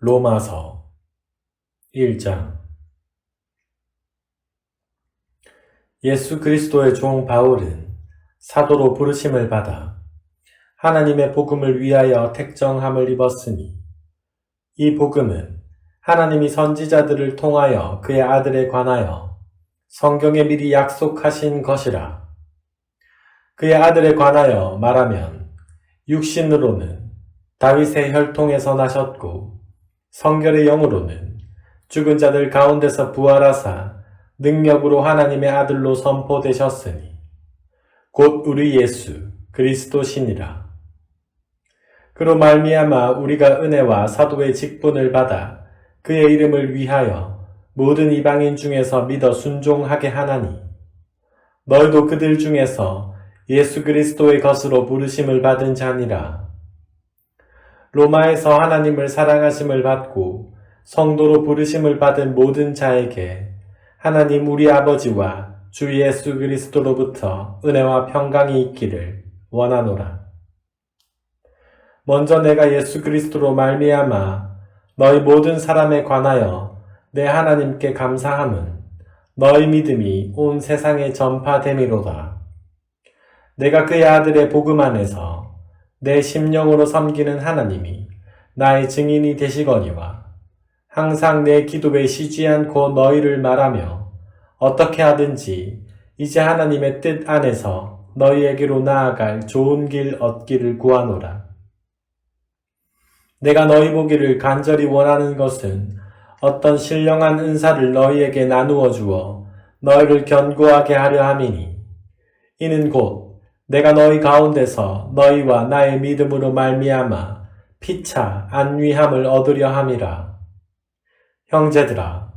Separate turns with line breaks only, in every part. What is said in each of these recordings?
로마서 1장. 예수 그리스도의 종 바울은 사도로 부르심을 받아 하나님의 복음을 위하여 택정함을 입었으니, 이 복음은 하나님이 선지자들을 통하여 그의 아들에 관하여 성경에 미리 약속하신 것이라. 그의 아들에 관하여 말하면 육신으로는 다윗의 혈통에서 나셨고, 성결의 영으로는 죽은 자들 가운데서 부활하사 능력으로 하나님의 아들로 선포되셨으니 곧 우리 예수 그리스도시니라. 그로 말미암아 우리가 은혜와 사도의 직분을 받아 그의 이름을 위하여 모든 이방인 중에서 믿어 순종하게 하나니, 너희도 그들 중에서 예수 그리스도의 것으로 부르심을 받은 자니라. 로마에서 하나님을 사랑하심을 받고 성도로 부르심을 받은 모든 자에게 하나님 우리 아버지와 주 예수 그리스도로부터 은혜와 평강이 있기를 원하노라. 먼저 내가 예수 그리스도로 말미암아 너희 모든 사람에 관하여 내 하나님께 감사함은 너희 믿음이 온 세상에 전파됨이로다. 내가 그의 아들의 복음 안에서 내 심령으로 섬기는 하나님이 나의 증인이 되시거니와, 항상 내 기도에 쉬지 않고 너희를 말하며 어떻게 하든지 이제 하나님의 뜻 안에서 너희에게로 나아갈 좋은 길 얻기를 구하노라. 내가 너희 보기를 간절히 원하는 것은 어떤 신령한 은사를 너희에게 나누어 주어 너희를 견고하게 하려 함이니, 이는 곧 내가 너희 가운데서 너희와 나의 믿음으로 말미암아 피차 안위함을 얻으려 함이라. 형제들아,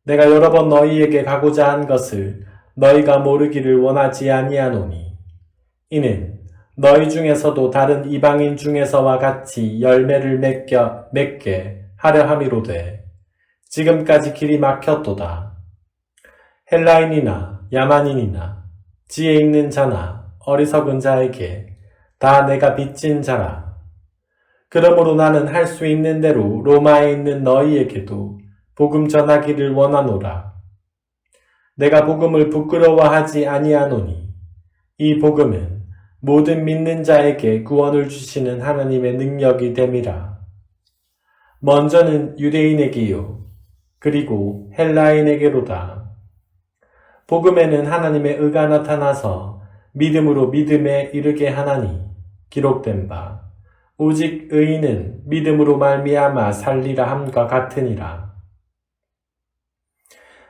내가 여러 번 너희에게 가고자 한 것을 너희가 모르기를 원하지 아니하노니, 이는 너희 중에서도 다른 이방인 중에서와 같이 열매를 맺게 하려 함이로되 지금까지 길이 막혔도다. 헬라인이나 야만인이나 지혜 있는 자나 어리석은 자에게 다 내가 빚진 자라. 그러므로 나는 할 수 있는 대로 로마에 있는 너희에게도 복음 전하기를 원하노라. 내가 복음을 부끄러워하지 아니하노니, 이 복음은 모든 믿는 자에게 구원을 주시는 하나님의 능력이 됨이라. 먼저는 유대인에게요, 그리고 헬라인에게로다. 복음에는 하나님의 의가 나타나서 믿음으로 믿음에 이르게 하나니, 기록된 바 오직 의인은 믿음으로 말미암아 살리라 함과 같으니라.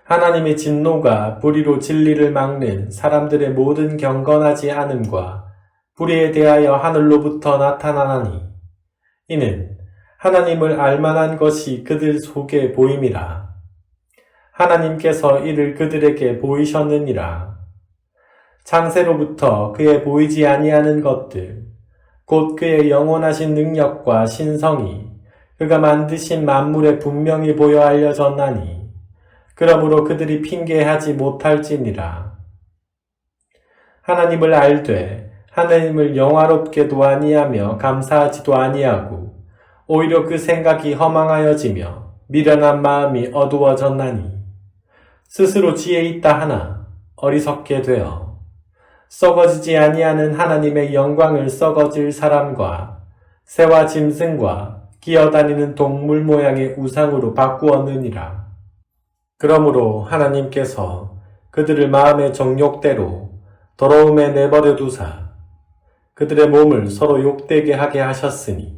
하나님의 진노가 불의로 진리를 막는 사람들의 모든 경건하지 않음과 불의에 대하여 하늘로부터 나타나나니, 이는 하나님을 알만한 것이 그들 속에 보임이라. 하나님께서 이를 그들에게 보이셨느니라. 창세로부터 그의 보이지 아니하는 것들, 곧 그의 영원하신 능력과 신성이 그가 만드신 만물에 분명히 보여 알려졌나니, 그러므로 그들이 핑계하지 못할지니라. 하나님을 알되 하나님을 영화롭게도 아니하며 감사하지도 아니하고 오히려 그 생각이 허망하여지며 미련한 마음이 어두워졌나니, 스스로 지혜 있다 하나 어리석게 되어 썩어지지 아니하는 하나님의 영광을 썩어질 사람과 새와 짐승과 기어다니는 동물 모양의 우상으로 바꾸었느니라. 그러므로 하나님께서 그들을 마음의 정욕대로 더러움에 내버려 두사 그들의 몸을 서로 욕되게 하게 하셨으니,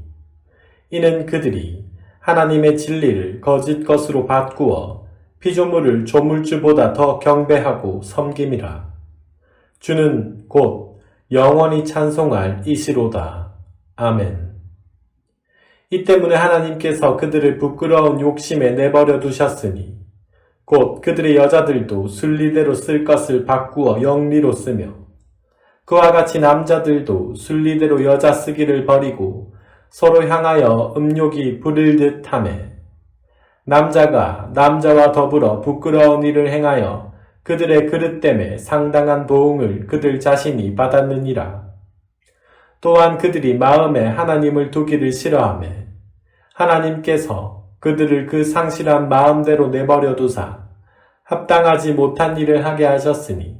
이는 그들이 하나님의 진리를 거짓 것으로 바꾸어 피조물을 조물주보다 더 경배하고 섬김이라. 주는 곧 영원히 찬송할 이시로다. 아멘. 이 때문에 하나님께서 그들을 부끄러운 욕심에 내버려 두셨으니, 곧 그들의 여자들도 순리대로 쓸 것을 바꾸어 영리로 쓰며, 그와 같이 남자들도 순리대로 여자 쓰기를 버리고 서로 향하여 음욕이 부릴 듯 하매, 남자가 남자와 더불어 부끄러운 일을 행하여 그들의 그릇됨에 상당한 보응을 그들 자신이 받았느니라. 또한 그들이 마음에 하나님을 두기를 싫어하매 하나님께서 그들을 그 상실한 마음대로 내버려 두사 합당하지 못한 일을 하게 하셨으니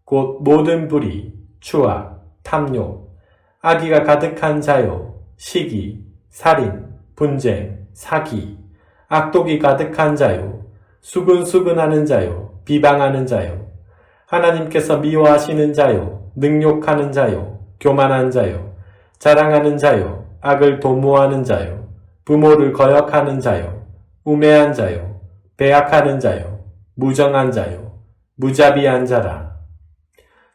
곧 모든 불의, 추악, 탐욕, 악의가 가득한 자요, 시기, 살인, 분쟁, 사기, 악독이 가득한 자요, 수근수근하는 자요, 비방하는 자요, 하나님께서 미워하시는 자요, 능욕하는 자요, 교만한 자요, 자랑하는 자요, 악을 도모하는 자요, 부모를 거역하는 자요, 우매한 자요, 배약하는 자요, 무정한 자요, 무자비한 자라.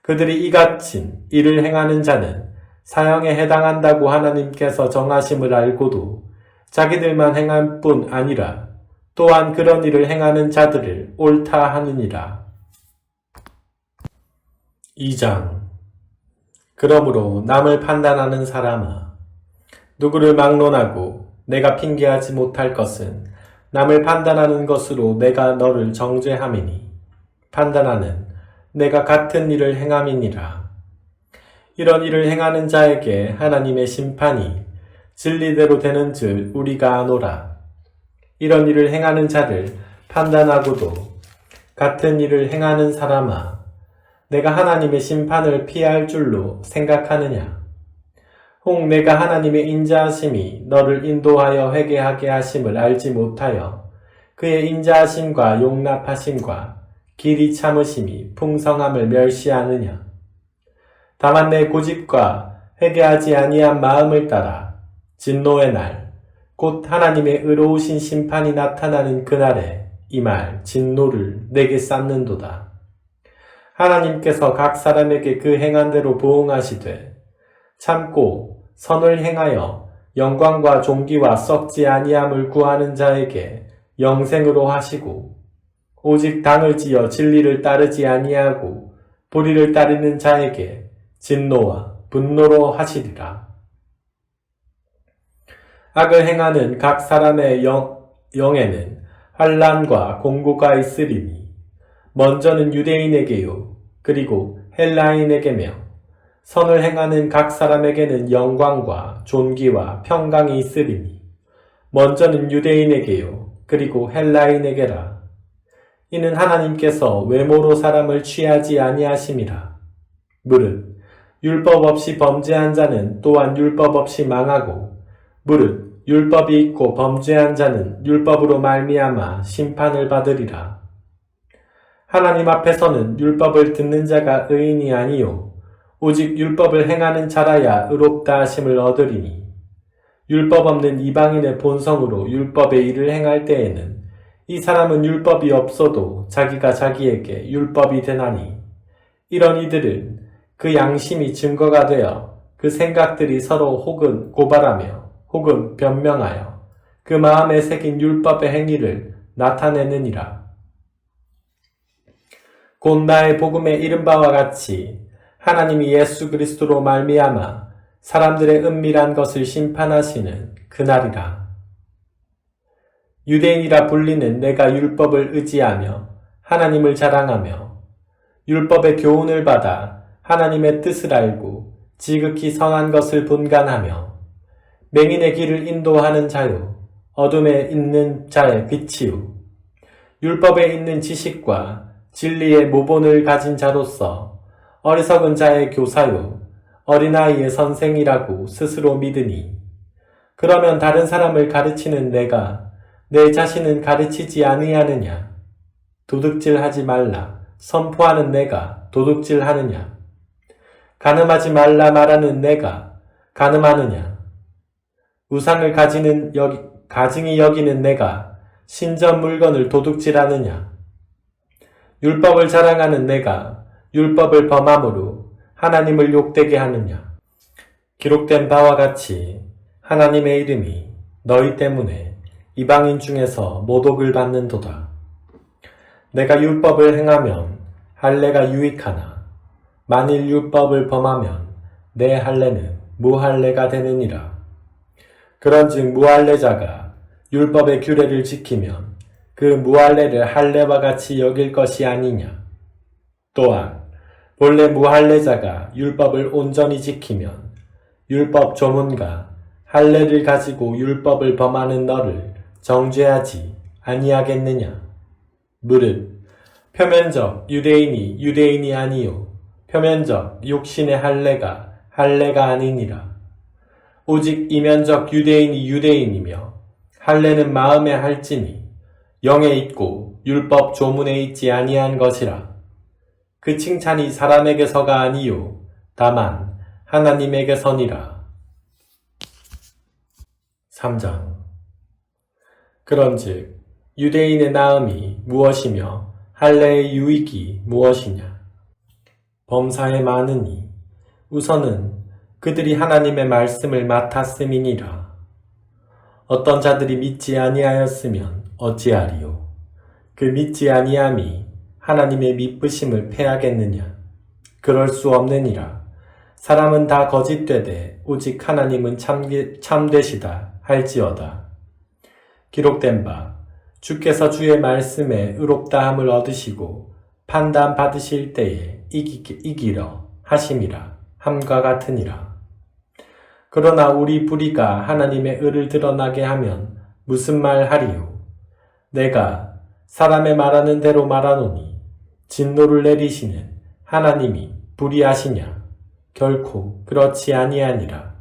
그들이 이같이 일을 행하는 자는 사형에 해당한다고 하나님께서 정하심을 알고도 자기들만 행할 뿐 아니라 또한 그런 일을 행하는 자들을 옳다 하느니라. 2장. 그러므로 남을 판단하는 사람아, 누구를 막론하고 내가 핑계하지 못할 것은 남을 판단하는 것으로 내가 너를 정죄함이니 판단하는 내가 같은 일을 행함이니라. 이런 일을 행하는 자에게 하나님의 심판이 진리대로 되는 줄 우리가 아노라. 이런 일을 행하는 자를 판단하고도 같은 일을 행하는 사람아, 내가 하나님의 심판을 피할 줄로 생각하느냐? 혹 내가 하나님의 인자하심이 너를 인도하여 회개하게 하심을 알지 못하여 그의 인자하심과 용납하심과 길이 참으심이 풍성함을 멸시하느냐? 다만 내 고집과 회개하지 아니한 마음을 따라 진노의 날, 곧 하나님의 의로우신 심판이 나타나는 그날에 이 말 진노를 내게 쌓는도다. 하나님께서 각 사람에게 그 행한 대로 보응하시되 참고 선을 행하여 영광과 존귀와 썩지 아니함을 구하는 자에게 영생으로 하시고 오직 당을 지어 진리를 따르지 아니하고 불의를 따르는 자에게 진노와 분노로 하시리라. 악을 행하는 각 사람의 영에는 환난과 공고가 있으리니 먼저는 유대인에게요 그리고 헬라인에게며 선을 행하는 각 사람에게는 영광과 존귀와 평강이 있으리니 먼저는 유대인에게요 그리고 헬라인에게라. 이는 하나님께서 외모로 사람을 취하지 아니하심이라. 무릇 율법 없이 범죄한 자는 또한 율법 없이 망하고 무릇 율법이 있고 범죄한 자는 율법으로 말미암아 심판을 받으리라. 하나님 앞에서는 율법을 듣는 자가 의인이 아니요 오직 율법을 행하는 자라야 의롭다 하심을 얻으리니 율법 없는 이방인의 본성으로 율법의 일을 행할 때에는 이 사람은 율법이 없어도 자기가 자기에게 율법이 되나니 이런 이들은 그 양심이 증거가 되어 그 생각들이 서로 혹은 고발하며 혹은 변명하여 그 마음에 새긴 율법의 행위를 나타내느니라. 곧 나의 복음에 이른 바와 같이 하나님이 예수 그리스도로 말미암아 사람들의 은밀한 것을 심판하시는 그날이라. 유대인이라 불리는 내가 율법을 의지하며 하나님을 자랑하며 율법의 교훈을 받아 하나님의 뜻을 알고 지극히 선한 것을 분간하며 맹인의 길을 인도하는 자요 어둠에 있는 자의 빛이요 율법에 있는 지식과 진리의 모본을 가진 자로서 어리석은 자의 교사요 어린아이의 선생이라고 스스로 믿으니 그러면 다른 사람을 가르치는 내가 내 자신은 가르치지 아니하느냐? 도둑질하지 말라 선포하는 내가 도둑질하느냐? 간음하지 말라 말하는 내가 간음하느냐? 우상을 가증히 여기는 내가 신전 물건을 도둑질하느냐? 율법을 자랑하는 내가 율법을 범함으로 하나님을 욕되게 하느냐? 기록된 바와 같이 하나님의 이름이 너희 때문에 이방인 중에서 모독을 받는도다. 내가 율법을 행하면 할례가 유익하나 만일 율법을 범하면 내 할례는 무할례가 되느니라. 그런즉 무할례자가 율법의 규례를 지키면 그 무할례를 할례와 같이 여길 것이 아니냐. 또한 본래 무할례자가 율법을 온전히 지키면 율법 조문가 할례를 가지고 율법을 범하는 너를 정죄하지 아니하겠느냐? 무릇 표면적 유대인이 유대인이 아니요 표면적 육신의 할례가 아니니라. 오직 이면적 유대인이 유대인이며 할례는 마음에 할지니 영에 있고 율법 조문에 있지 아니한 것이라. 그 칭찬이 사람에게서가 아니요 다만 하나님에게서니라. 3장. 그런즉 유대인의 나음이 무엇이며 할례의 유익이 무엇이냐? 범사에 많으니 우선은 그들이 하나님의 말씀을 맡았음이니라. 어떤 자들이 믿지 아니하였으면 어찌하리요? 그 믿지 아니함이 하나님의 미쁘심을 패하겠느냐? 그럴 수 없느니라. 사람은 다 거짓되되 오직 하나님은 참되시다 할지어다. 기록된 바 주께서 주의 말씀에 의롭다함을 얻으시고 판단 받으실 때에 이기려 하심이라 함과 같으니라. 그러나 우리 불의가 하나님의 의를 드러나게 하면 무슨 말 하리요? 내가 사람의 말하는 대로 말하노니 진노를 내리시는 하나님이 불의하시냐? 결코 그렇지 아니하니라.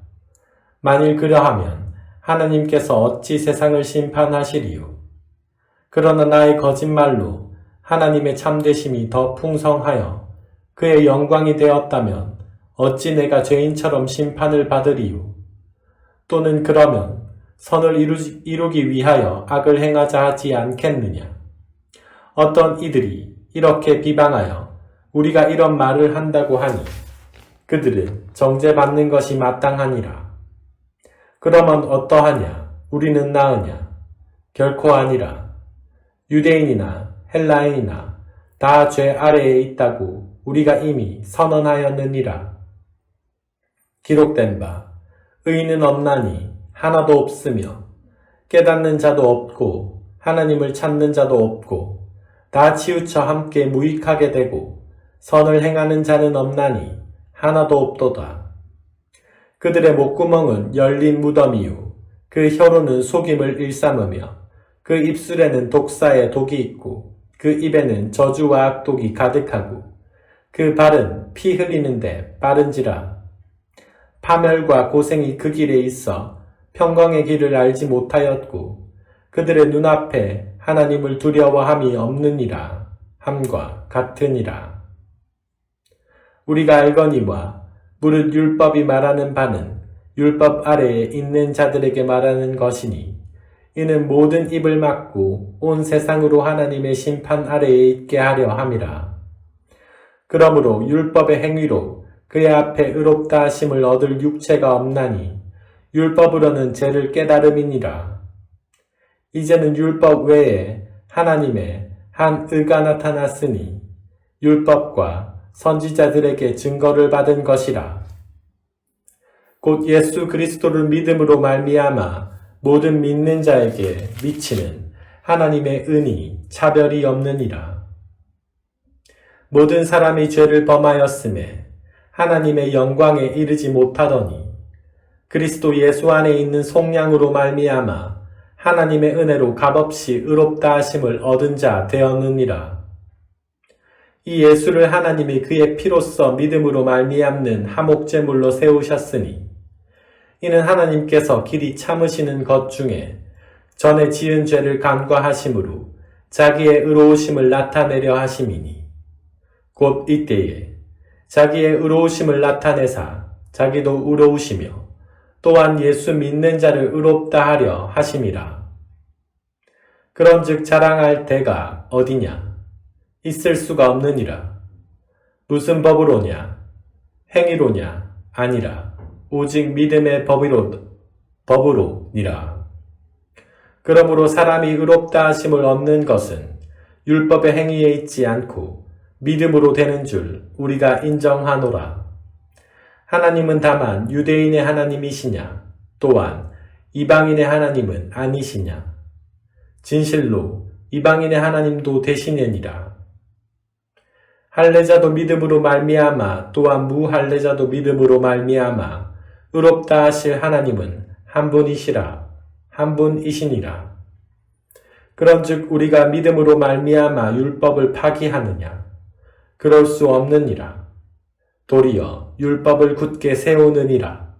만일 그러하면 하나님께서 어찌 세상을 심판하시리요? 그러나 나의 거짓말로 하나님의 참되심이 더 풍성하여 그의 영광이 되었다면 어찌 내가 죄인처럼 심판을 받으리요? 또는 그러면 선을 이루기 위하여 악을 행하자 하지 않겠느냐? 어떤 이들이 이렇게 비방하여 우리가 이런 말을 한다고 하니 그들은 정죄받는 것이 마땅하니라. 그러면 어떠하냐? 우리는 나으냐? 결코 아니라. 유대인이나 헬라인이나 다 죄 아래에 있다고 우리가 이미 선언하였느니라. 기록된 바 의인은 없나니 하나도 없으며 깨닫는 자도 없고 하나님을 찾는 자도 없고 다 치우쳐 함께 무익하게 되고 선을 행하는 자는 없나니 하나도 없도다. 그들의 목구멍은 열린 무덤이요 그 혀로는 속임을 일삼으며 그 입술에는 독사의 독이 있고 그 입에는 저주와 악독이 가득하고 그 발은 피 흘리는데 빠른지라. 파멸과 고생이 그 길에 있어 평강의 길을 알지 못하였고 그들의 눈앞에 하나님을 두려워함이 없느니라 함과 같으니라. 우리가 알거니와 무릇 율법이 말하는 바는 율법 아래에 있는 자들에게 말하는 것이니 이는 모든 입을 막고 온 세상으로 하나님의 심판 아래에 있게 하려 함이라. 그러므로 율법의 행위로 그의 앞에 의롭다 하심을 얻을 육체가 없나니 율법으로는 죄를 깨달음이니라. 이제는 율법 외에 하나님의 한 의가 나타났으니 율법과 선지자들에게 증거를 받은 것이라. 곧 예수 그리스도를 믿음으로 말미암아 모든 믿는 자에게 미치는 하나님의 은이 차별이 없느니라. 모든 사람이 죄를 범하였음에 하나님의 영광에 이르지 못하더니 그리스도 예수 안에 있는 속량으로 말미암아 하나님의 은혜로 값없이 의롭다 하심을 얻은 자 되었느니라. 이 예수를 하나님이 그의 피로써 믿음으로 말미암는 화목제물로 세우셨으니 이는 하나님께서 길이 참으시는 것 중에 전에 지은 죄를 간과하심으로 자기의 의로우심을 나타내려 하심이니 곧 이때에 자기의 의로우심을 나타내사 자기도 의로우시며 또한 예수 믿는 자를 의롭다 하려 하심이라. 그런즉 자랑할 데가 어디냐? 있을 수가 없느니라. 무슨 법으로냐? 행위로냐? 아니라 오직 믿음의 법으로니라. 그러므로 사람이 의롭다 하심을 얻는 것은 율법의 행위에 있지 않고 믿음으로 되는 줄 우리가 인정하노라. 하나님은 다만 유대인의 하나님이시냐? 또한 이방인의 하나님은 아니시냐? 진실로 이방인의 하나님도 되시느니라. 할례자도 믿음으로 말미암아 또한 무할례자도 믿음으로 말미암아 의롭다 하실 하나님은 한 분이시니라. 그런즉 우리가 믿음으로 말미암아 율법을 파기하느냐? 그럴 수 없느니라. 도리어 율법을 굳게 세우느니라.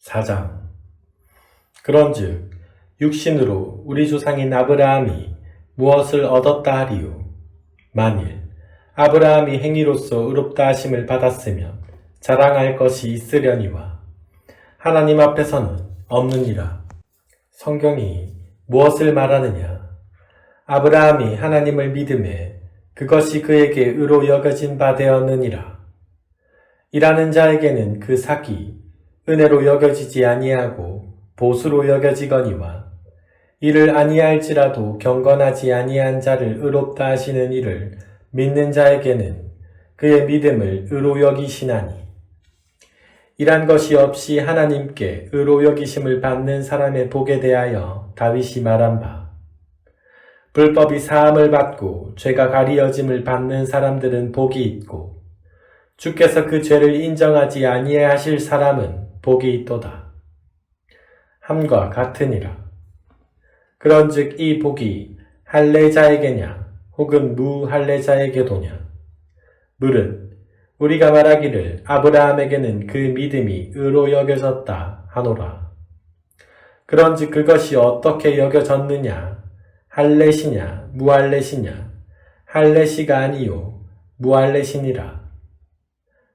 4장. 그런즉 육신으로 우리 조상인 아브라함이 무엇을 얻었다 하리요? 만일 아브라함이 행위로서 의롭다 하심을 받았으면 자랑할 것이 있으려니와 하나님 앞에서는 없느니라. 성경이 무엇을 말하느냐? 아브라함이 하나님을 믿음에 그것이 그에게 의로 여겨진 바 되었느니라. 일하는 자에게는 그 삭이 은혜로 여겨지지 아니하고 보수로 여겨지거니와 이를 아니할지라도 경건하지 아니한 자를 의롭다 하시는 이를 믿는 자에게는 그의 믿음을 의로 여기시나니 이란 것이 없이 하나님께 의로 여기심을 받는 사람의 복에 대하여 다윗이 말한 바 불법이 사함을 받고 죄가 가리어짐을 받는 사람들은 복이 있고 주께서 그 죄를 인정하지 아니하실 사람은 복이 있도다. 함과 같으니라. 그런즉 이 복이 할례자에게냐 혹은 무할례자에게도냐? 물은 우리가 말하기를 아브라함에게는 그 믿음이 의로 여겨졌다 하노라. 그런즉 그것이 어떻게 여겨졌느냐? 할례시냐 무할례시냐? 할례시가 아니요 무할례시니라.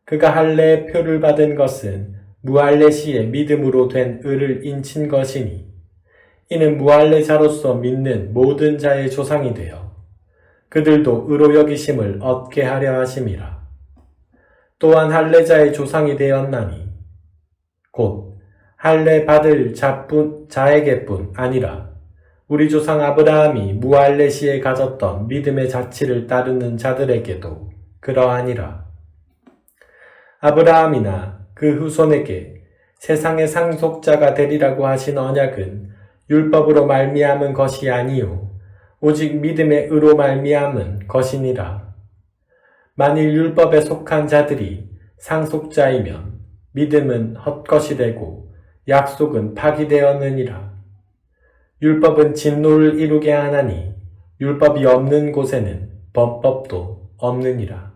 그가 할례의 표를 받은 것은 무할례시의 믿음으로 된 의를 인친 것이니 이는 무할례자로서 믿는 모든 자의 조상이 되어 그들도 의로 여기심을 얻게 하려 하심이라. 또한 할례자의 조상이 되었나니 곧 할례 받을 자에게뿐 아니라 우리 조상 아브라함이 무할례시에 가졌던 믿음의 자치를 따르는 자들에게도 그러하니라. 아브라함이나 그 후손에게 세상의 상속자가 되리라고 하신 언약은 율법으로 말미암은 것이 아니요 오직 믿음의 의로 말미암은 것이니라. 만일 율법에 속한 자들이 상속자이면 믿음은 헛것이 되고 약속은 파기되었느니라. 율법은 진노를 이루게 하나니 율법이 없는 곳에는 범법도 없느니라.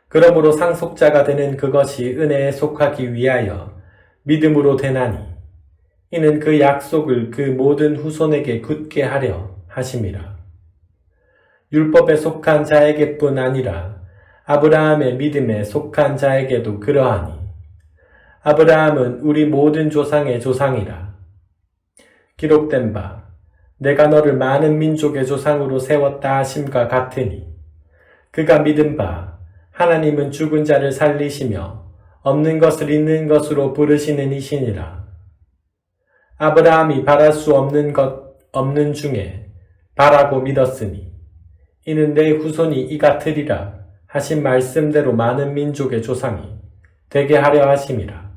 그러므로 상속자가 되는 그것이 은혜에 속하기 위하여 믿음으로 되나니 이는 그 약속을 그 모든 후손에게 굳게 하려 하심이라. 율법에 속한 자에게뿐 아니라 아브라함의 믿음에 속한 자에게도 그러하니 아브라함은 우리 모든 조상의 조상이라. 기록된 바 내가 너를 많은 민족의 조상으로 세웠다 하심과 같으니 그가 믿은 바 하나님은 죽은 자를 살리시며 없는 것을 있는 것으로 부르시는 이시니라. 아브라함이 바랄 수 없는 것 없는 중에 바라고 믿었으니 이는 내 후손이 이 같으리라 하신 말씀대로 많은 민족의 조상이 되게 하려 하심이라.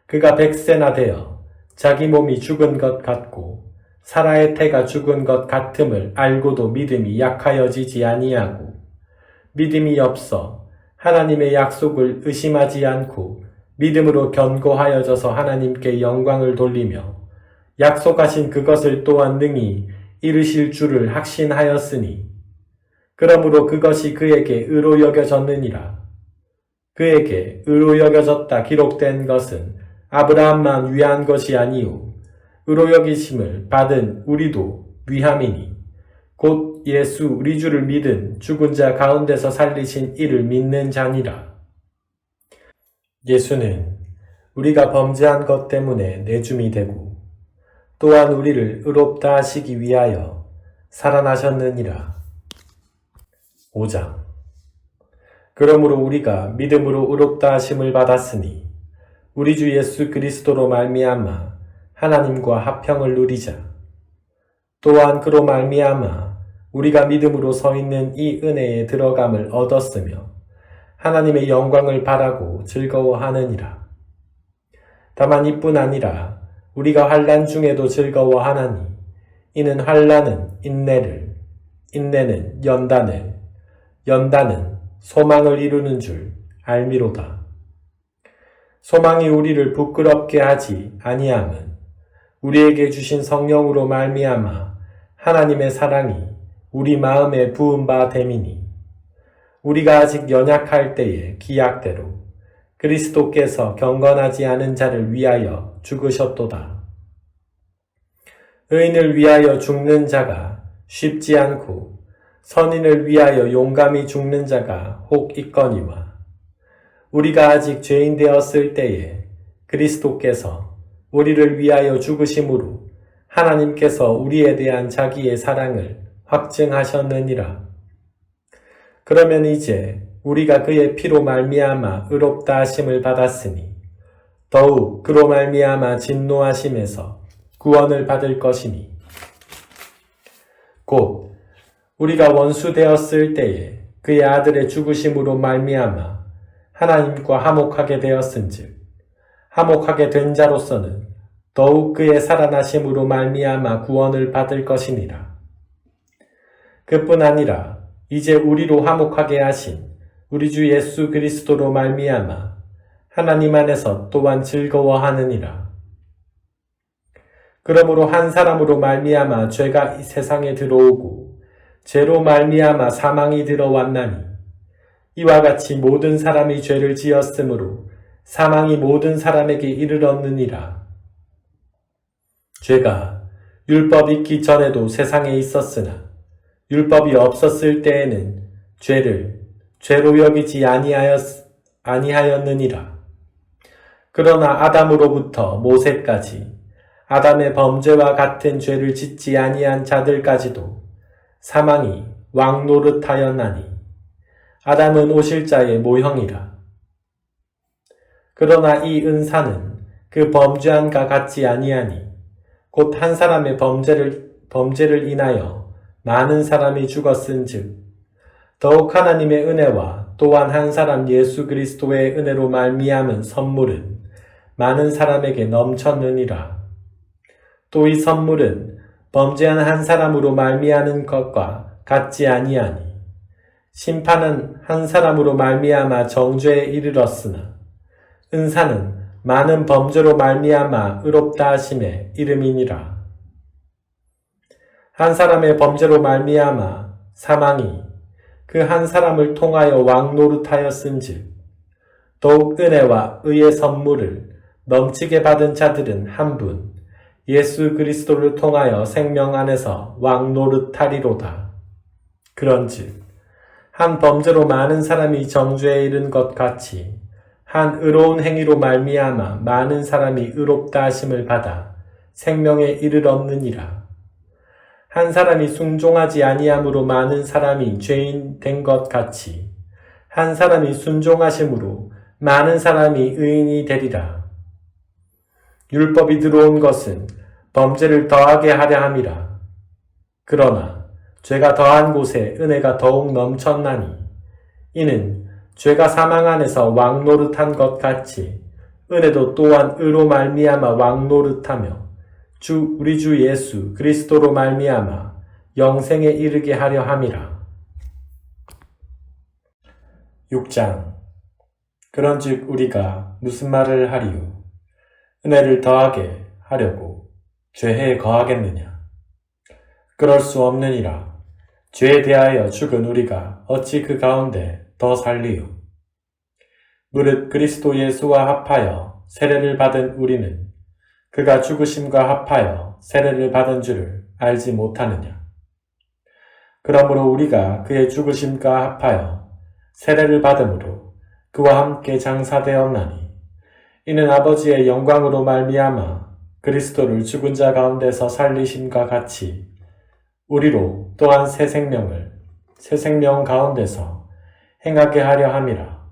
그가 100세나 되어 자기 몸이 죽은 것 같고 사라의 태가 죽은 것 같음을 알고도 믿음이 약하여지지 아니하고 믿음이 없어 하나님의 약속을 의심하지 않고 믿음으로 견고하여져서 하나님께 영광을 돌리며 약속하신 그것을 또한 능히 이루실 줄을 확신하였으니 그러므로 그것이 그에게 의로 여겨졌느니라. 그에게 의로 여겨졌다 기록된 것은 아브라함만 위한 것이 아니요 의로 여기심을 받은 우리도 위함이니 곧 예수 우리 주를 믿은 죽은 자 가운데서 살리신 이를 믿는 자니라. 예수는 우리가 범죄한 것 때문에 내줌이 되고 또한 우리를 의롭다 하시기 위하여 살아나셨느니라. 5장. 그러므로 우리가 믿음으로 의롭다 하심을 받았으니 우리 주 예수 그리스도로 말미암아 하나님과 화평을 누리자. 또한 그로 말미암아 우리가 믿음으로 서 있는 이 은혜에 들어감을 얻었으며 하나님의 영광을 바라고 즐거워하느니라. 다만 이뿐 아니라 우리가 환난 중에도 즐거워하나니 이는 환난은 인내를, 인내는 연단을, 연단은 소망을 이루는 줄 알미로다. 소망이 우리를 부끄럽게 하지 아니함은 우리에게 주신 성령으로 말미암아 하나님의 사랑이 우리 마음에 부은 바 됨이니 우리가 아직 연약할 때에 기약대로 그리스도께서 경건하지 않은 자를 위하여 죽으셨도다. 의인을 위하여 죽는 자가 쉽지 않고 선인을 위하여 용감히 죽는 자가 혹 있거니와 우리가 아직 죄인 되었을 때에 그리스도께서 우리를 위하여 죽으심으로 하나님께서 우리에 대한 자기의 사랑을 확증하셨느니라. 그러면 이제 우리가 그의 피로 말미암아 의롭다 하심을 받았으니 더욱 그로 말미암아 진노하심에서 구원을 받을 것이니 곧 우리가 원수 되었을 때에 그의 아들의 죽으심으로 말미암아 하나님과 화목하게 되었은즉 화목하게 된 자로서는 더욱 그의 살아나심으로 말미암아 구원을 받을 것이니라. 그뿐 아니라 이제 우리로 화목하게 하신 우리 주 예수 그리스도로 말미암아 하나님 안에서 또한 즐거워하느니라. 그러므로 한 사람으로 말미암아 죄가 이 세상에 들어오고 죄로 말미암아 사망이 들어왔나니 이와 같이 모든 사람이 죄를 지었으므로 사망이 모든 사람에게 이르렀느니라. 죄가 율법 있기 전에도 세상에 있었으나 율법이 없었을 때에는 죄를 죄로 여기지 아니하였느니라. 그러나 아담으로부터 모세까지 아담의 범죄와 같은 죄를 짓지 아니한 자들까지도 사망이 왕 노릇하였나니 아담은 오실자의 모형이라. 그러나 이 은사는 그 범죄한과 같지 아니하니 곧 한 사람의 범죄를 인하여 많은 사람이 죽었은즉 더욱 하나님의 은혜와 또한 한 사람 예수 그리스도의 은혜로 말미암은 선물은 많은 사람에게 넘쳤느니라. 또 이 선물은 범죄한 한 사람으로 말미암은 것과 같지 아니하니 심판은 한 사람으로 말미암아 정죄에 이르렀으나 은사는 많은 범죄로 말미암아 의롭다 하심에 이름이니라. 한 사람의 범죄로 말미암아 사망이 그 한 사람을 통하여 왕 노릇하였은즉 더욱 은혜와 의의 선물을 넘치게 받은 자들은 한 분 예수 그리스도를 통하여 생명 안에서 왕 노릇하리로다. 그런즉 한 범죄로 많은 사람이 정죄에 이른 것 같이 한 의로운 행위로 말미암아 많은 사람이 의롭다 하심을 받아 생명에 이르렀느니라. 한 사람이 순종하지 아니함으로 많은 사람이 죄인 된 것 같이 한 사람이 순종하심으로 많은 사람이 의인이 되리라. 율법이 들어온 것은 범죄를 더하게 하려 함이라. 그러나 죄가 더한 곳에 은혜가 더욱 넘쳤나니 이는 죄가 사망 안에서 왕 노릇한 것 같이 은혜도 또한 의로 말미암아 왕 노릇하며 우리 주 예수 그리스도로 말미암아 영생에 이르게 하려 함이라. 6장. 그런즉 우리가 무슨 말을 하리요? 은혜를 더하게 하려고 죄에 거하겠느냐? 그럴 수 없느니라. 죄에 대하여 죽은 우리가 어찌 그 가운데 더 살리요? 무릇 그리스도 예수와 합하여 세례를 받은 우리는 그가 죽으심과 합하여 세례를 받은 줄을 알지 못하느냐? 그러므로 우리가 그의 죽으심과 합하여 세례를 받음으로 그와 함께 장사되었나니 이는 아버지의 영광으로 말미암아 그리스도를 죽은 자 가운데서 살리심과 같이 우리로 또한 새 생명 가운데서 행하게 하려 함이라.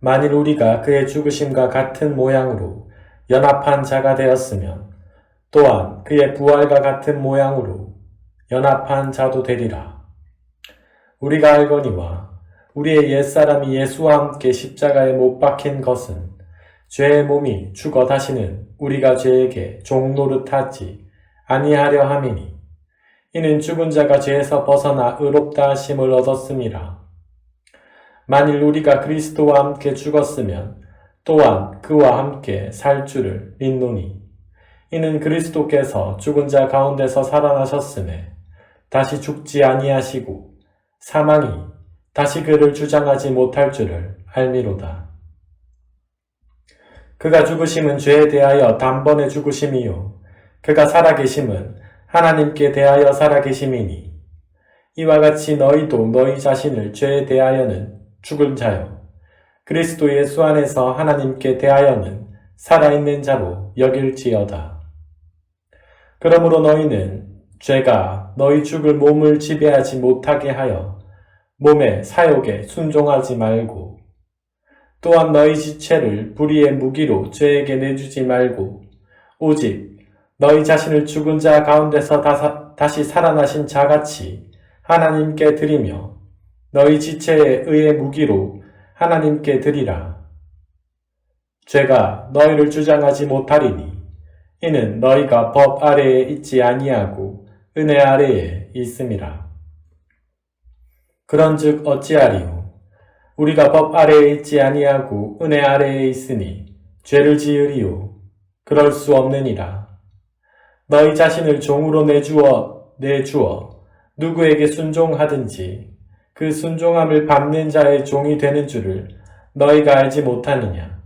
만일 우리가 그의 죽으심과 같은 모양으로 연합한 자가 되었으면 또한 그의 부활과 같은 모양으로 연합한 자도 되리라. 우리가 알거니와 우리의 옛사람이 예수와 함께 십자가에 못 박힌 것은 죄의 몸이 죽어 다시는 우리가 죄에게 종노릇하지 아니하려 함이니 이는 죽은 자가 죄에서 벗어나 의롭다 하심을 얻었음이라. 만일 우리가 그리스도와 함께 죽었으면 또한 그와 함께 살 줄을 믿노니 이는 그리스도께서 죽은 자 가운데서 살아나셨음에 다시 죽지 아니하시고 사망이 다시 그를 주장하지 못할 줄을 알미로다. 그가 죽으심은 죄에 대하여 단번에 죽으심이요 그가 살아계심은 하나님께 대하여 살아계심이니 이와 같이 너희도 너희 자신을 죄에 대하여는 죽은 자요 그리스도 예수 안에서 하나님께 대하여는 살아있는 자로 여길지어다. 그러므로 너희는 죄가 너희 죽을 몸을 지배하지 못하게 하여 몸의 사욕에 순종하지 말고 또한 너희 지체를 불의의 무기로 죄에게 내주지 말고 오직 너희 자신을 죽은 자 가운데서 다시 살아나신 자같이 하나님께 드리며 너희 지체의 의의 무기로 하나님께 드리라. 죄가 너희를 주장하지 못하리니 이는 너희가 법 아래에 있지 아니하고 은혜 아래에 있음이라. 그런즉 어찌하리요? 우리가 법 아래에 있지 아니하고 은혜 아래에 있으니 죄를 지으리요? 그럴 수 없느니라. 너희 자신을 종으로 내주어 누구에게 순종하든지 그 순종함을 받는 자의 종이 되는 줄을 너희가 알지 못하느냐?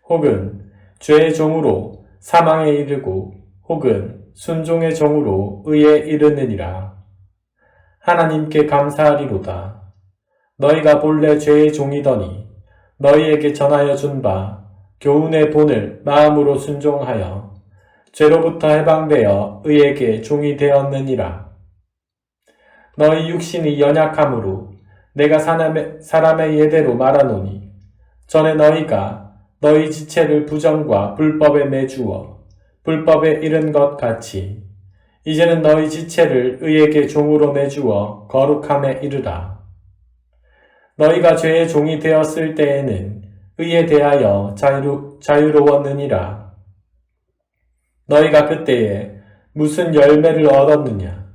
혹은 죄의 종으로 사망에 이르고 혹은 순종의 종으로 의에 이르느니라. 하나님께 감사하리로다. 너희가 본래 죄의 종이더니 너희에게 전하여 준 바 교훈의 본을 마음으로 순종하여 죄로부터 해방되어 의에게 종이 되었느니라. 너희 육신이 연약함으로 내가 사람의 예대로 말하노니 전에 너희가 너희 지체를 부정과 불법에 내주어 불법에 이른 것 같이 이제는 너희 지체를 의에게 종으로 내주어 거룩함에 이르라. 너희가 죄의 종이 되었을 때에는 의에 대하여 자유로웠느니라. 너희가 그때에 무슨 열매를 얻었느냐?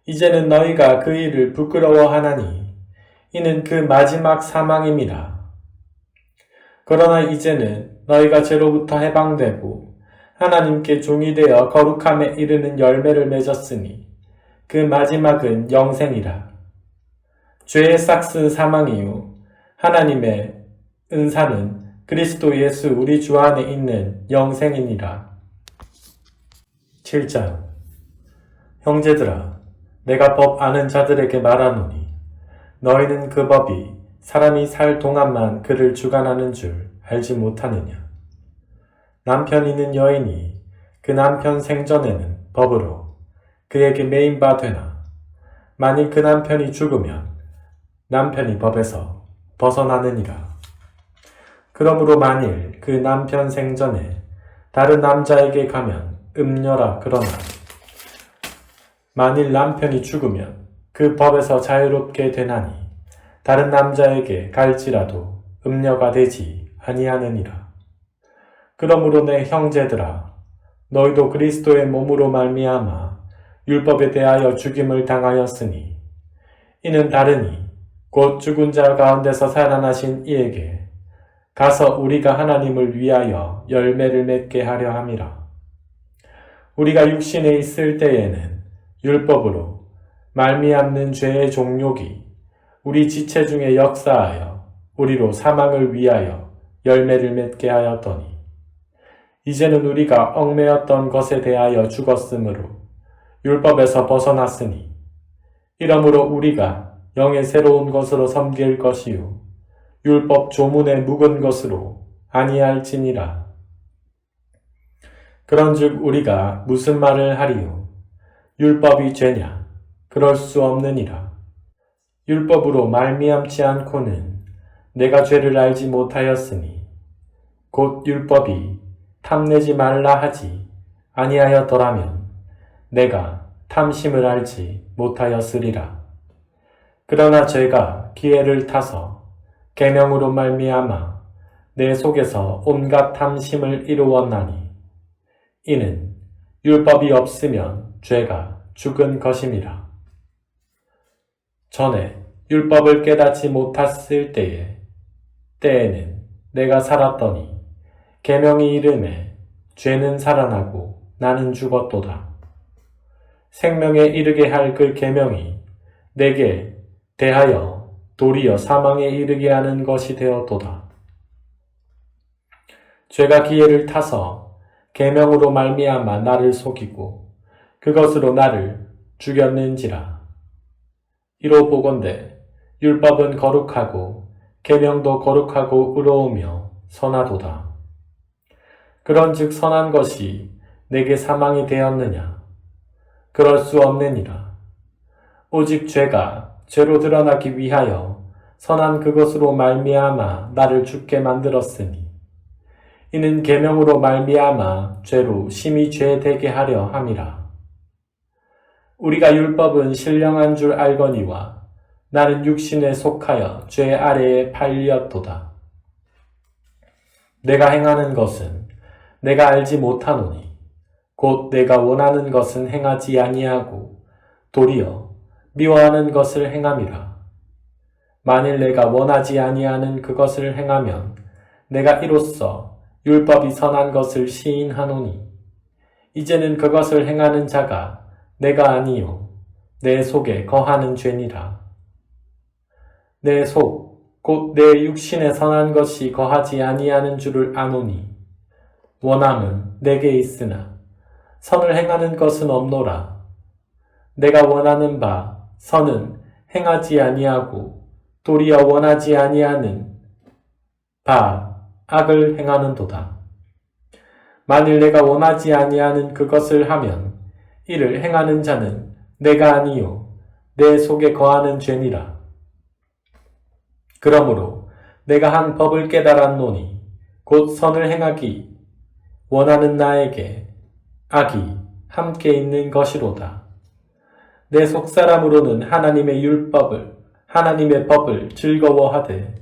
이제는 너희가 그 일을 부끄러워하나니 이는 그 마지막 사망임이라. 그러나 이제는 너희가 죄로부터 해방되고 하나님께 종이 되어 거룩함에 이르는 열매를 맺었으니 그 마지막은 영생이라. 죄의 싹스 사망이요 하나님의 은사는 그리스도 예수 우리 주 안에 있는 영생이니라. 7장 형제들아 내가 법 아는 자들에게 말하노니 너희는 그 법이 사람이 살 동안만 그를 주관하는 줄 알지 못하느냐. 남편 있는 여인이 그 남편 생전에는 법으로 그에게 매인 바 되나 만일 그 남편이 죽으면 남편이 법에서 벗어나느니라. 그러므로 만일 그 남편 생전에 다른 남자에게 가면 음녀라 그러나 만일 남편이 죽으면 그 법에서 자유롭게 되나니 다른 남자에게 갈지라도 음녀가 되지 아니하느니라. 그러므로 내 형제들아 너희도 그리스도의 몸으로 말미암아 율법에 대하여 죽임을 당하였으니 이는 다르니 곧 죽은 자 가운데서 살아나신 이에게 가서 우리가 하나님을 위하여 열매를 맺게 하려 함이라. 우리가 육신에 있을 때에는 율법으로 말미암는 죄의 종욕이 우리 지체 중에 역사하여 우리로 사망을 위하여 열매를 맺게 하였더니 이제는 우리가 얽매였던 것에 대하여 죽었으므로 율법에서 벗어났으니 이러므로 우리가 영의 새로운 것으로 섬길 것이요 율법 조문에 묵은 것으로 아니할지니라. 그런즉 우리가 무슨 말을 하리요? 율법이 죄냐? 그럴 수 없느니라. 율법으로 말미암지 않고는 내가 죄를 알지 못하였으니 곧 율법이 탐내지 말라 하지 아니하였더라면 내가 탐심을 알지 못하였으리라. 그러나 죄가 기회를 타서 계명으로 말미암아 내 속에서 온갖 탐심을 이루었나니 이는 율법이 없으면 죄가 죽은 것임이라. 전에 율법을 깨닫지 못했을 때에는 내가 살았더니 계명이 이름에 죄는 살아나고 나는 죽었도다. 생명에 이르게 할 그 계명이 내게 대하여 도리어 사망에 이르게 하는 것이 되었도다. 죄가 기회를 타서 계명으로 말미암아 나를 속이고 그것으로 나를 죽였는지라. 이로 보건대 율법은 거룩하고 계명도 거룩하고 의로우며 선하도다. 그런즉 선한 것이 내게 사망이 되었느냐? 그럴 수 없느니라. 오직 죄가 죄로 드러나기 위하여 선한 그것으로 말미암아 나를 죽게 만들었으니 이는 계명으로 말미암아 죄로 심히 죄되게 하려 함이라. 우리가 율법은 신령한 줄 알거니와 나는 육신에 속하여 죄 아래에 팔렸도다. 내가 행하는 것은 내가 알지 못하노니 곧 내가 원하는 것은 행하지 아니하고 도리어 미워하는 것을 행함이라. 만일 내가 원하지 아니하는 그것을 행하면 내가 이로써 율법이 선한 것을 시인하노니 이제는 그것을 행하는 자가 내가 아니요 내 속에 거하는 죄니라. 내 속 곧 내 육신에 선한 것이 거하지 아니하는 줄을 아노니 원함은 내게 있으나 선을 행하는 것은 없노라. 내가 원하는 바 선은 행하지 아니하고 도리어 원하지 아니하는 바 악을 행하는도다. 만일 내가 원하지 아니하는 그것을 하면 이를 행하는 자는 내가 아니요 내 속에 거하는 죄니라. 그러므로 내가 한 법을 깨달았노니 곧 선을 행하기 원하는 나에게 악이 함께 있는 것이로다. 내 속사람으로는 하나님의 법을 즐거워하되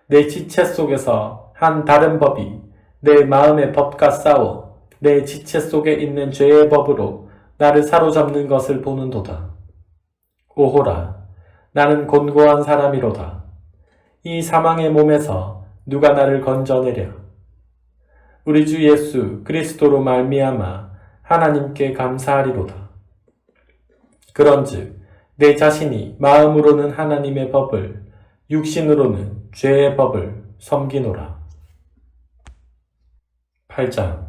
내 지체 속에서 한 다른 법이 내 마음의 법과 싸워 내 지체 속에 있는 죄의 법으로 나를 사로잡는 것을 보는도다. 오호라, 나는 곤고한 사람이로다. 이 사망의 몸에서 누가 나를 건져내랴. 우리 주 예수 그리스도로 말미암아 하나님께 감사하리로다. 그런즉 내 자신이 마음으로는 하나님의 법을 육신으로는 죄의 법을 섬기노라. 8장.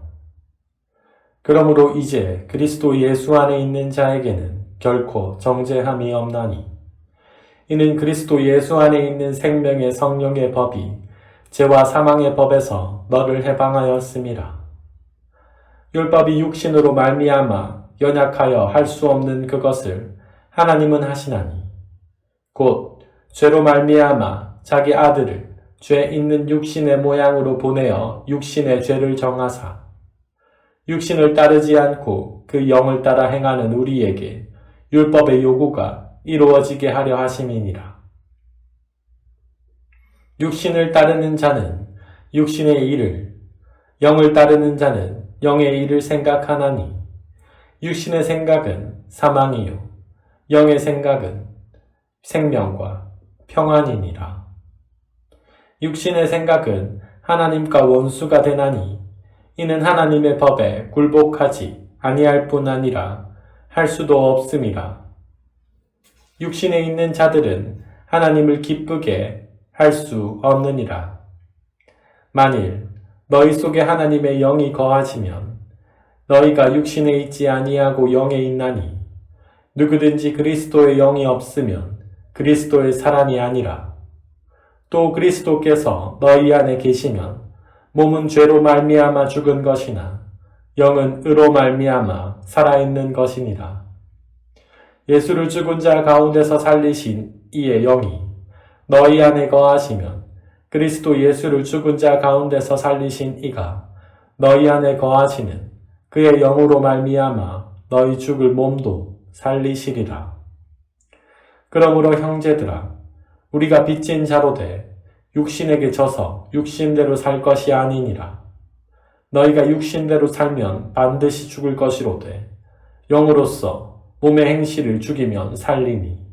그러므로 이제 그리스도 예수 안에 있는 자에게는 결코 정죄함이 없나니 이는 그리스도 예수 안에 있는 생명의 성령의 법이 죄와 사망의 법에서 너를 해방하였음이라. 율법이 육신으로 말미암아 연약하여 할 수 없는 그것을 하나님은 하시나니 곧 죄로 말미암아 자기 아들을 죄 있는 육신의 모양으로 보내어 육신의 죄를 정하사 육신을 따르지 않고 그 영을 따라 행하는 우리에게 율법의 요구가 이루어지게 하려 하심이니라. 육신을 따르는 자는 육신의 일을, 영을 따르는 자는 영의 일을 생각하나니 육신의 생각은 사망이요 영의 생각은 생명과 평안이니라. 육신의 생각은 하나님과 원수가 되나니 이는 하나님의 법에 굴복하지 아니할 뿐 아니라 할 수도 없음이라. 육신에 있는 자들은 하나님을 기쁘게 할 수 없느니라. 만일 너희 속에 하나님의 영이 거하시면 너희가 육신에 있지 아니하고 영에 있나니 누구든지 그리스도의 영이 없으면 그리스도의 사람이 아니라. 또 그리스도께서 너희 안에 계시면 몸은 죄로 말미암아 죽은 것이나 영은 의로 말미암아 살아있는 것이니라. 예수를 죽은 자 가운데서 살리신 이의 영이 너희 안에 거하시면 그리스도 예수를 죽은 자 가운데서 살리신 이가 너희 안에 거하시는 그의 영으로 말미암아 너희 죽을 몸도 살리시리라. 그러므로 형제들아, 우리가 빚진 자로 돼 육신에게 져서 육신대로 살 것이 아니니라. 너희가 육신대로 살면 반드시 죽을 것이로되 영으로서 몸의 행실을 죽이면 살리니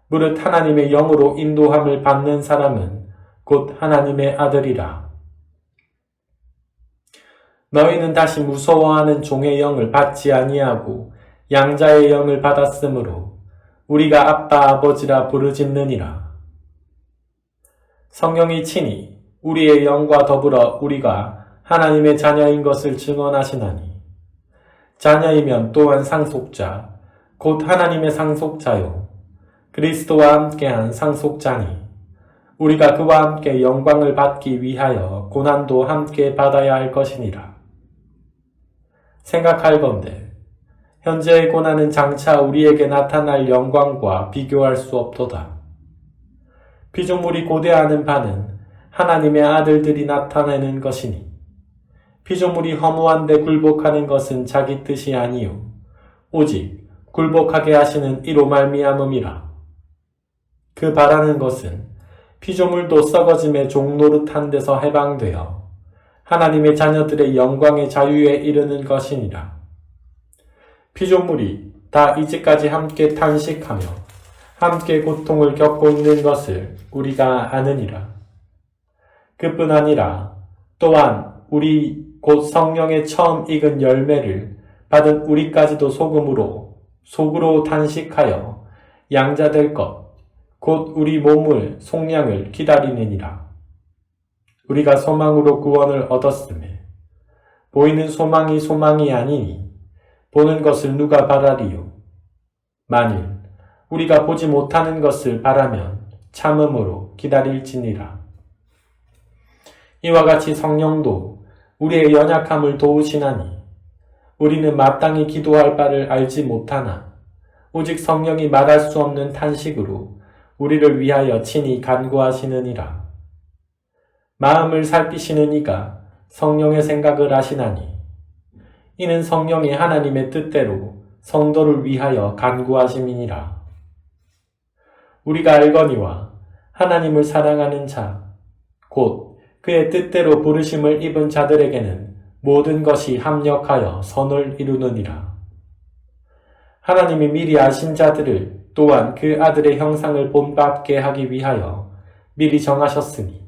무릇 하나님의 영으로 인도함을 받는 사람은 곧 하나님의 아들이라. 너희는 다시 무서워하는 종의 영을 받지 아니하고 양자의 영을 받았으므로 우리가 아빠 아버지라 부르짖느니라. 성령이 친히 우리의 영과 더불어 우리가 하나님의 자녀인 것을 증언하시나니 자녀이면 또한 상속자 곧 하나님의 상속자요 그리스도와 함께한 상속자니 우리가 그와 함께 영광을 받기 위하여 고난도 함께 받아야 할 것이니라. 생각할건대 현재의 고난은 장차 우리에게 나타날 영광과 비교할 수 없도다. 피조물이 고대하는 바는 하나님의 아들들이 나타내는 것이니 피조물이 허무한데 굴복하는 것은 자기 뜻이 아니요 오직 굴복하게 하시는 이로 말미암음이라. 그 바라는 것은 피조물도 썩어짐의 종노릇한 데서 해방되어 하나님의 자녀들의 영광의 자유에 이르는 것이니라. 피조물이 다 이제까지 함께 탄식하며 함께 고통을 겪고 있는 것을 우리가 아느니라. 그뿐 아니라 또한 우리 곧 성령의 처음 익은 열매를 받은 우리까지도 속으로 탄식하여 양자될 것 곧 우리 몸을 속량을 기다리느니라. 우리가 소망으로 구원을 얻었으매 보이는 소망이 소망이 아니니 보는 것을 누가 바라리요. 만일 우리가 보지 못하는 것을 바라면 참음으로 기다릴지니라. 이와 같이 성령도 우리의 연약함을 도우시나니 우리는 마땅히 기도할 바를 알지 못하나 오직 성령이 말할 수 없는 탄식으로 우리를 위하여 친히 간구하시느니라. 마음을 살피시는 이가 성령의 생각을 아시나니 이는 성령이 하나님의 뜻대로 성도를 위하여 간구하심이니라. 우리가 알거니와 하나님을 사랑하는 자, 곧 그의 뜻대로 부르심을 입은 자들에게는 모든 것이 합력하여 선을 이루느니라. 하나님이 미리 아신 자들을 또한 그 아들의 형상을 본받게 하기 위하여 미리 정하셨으니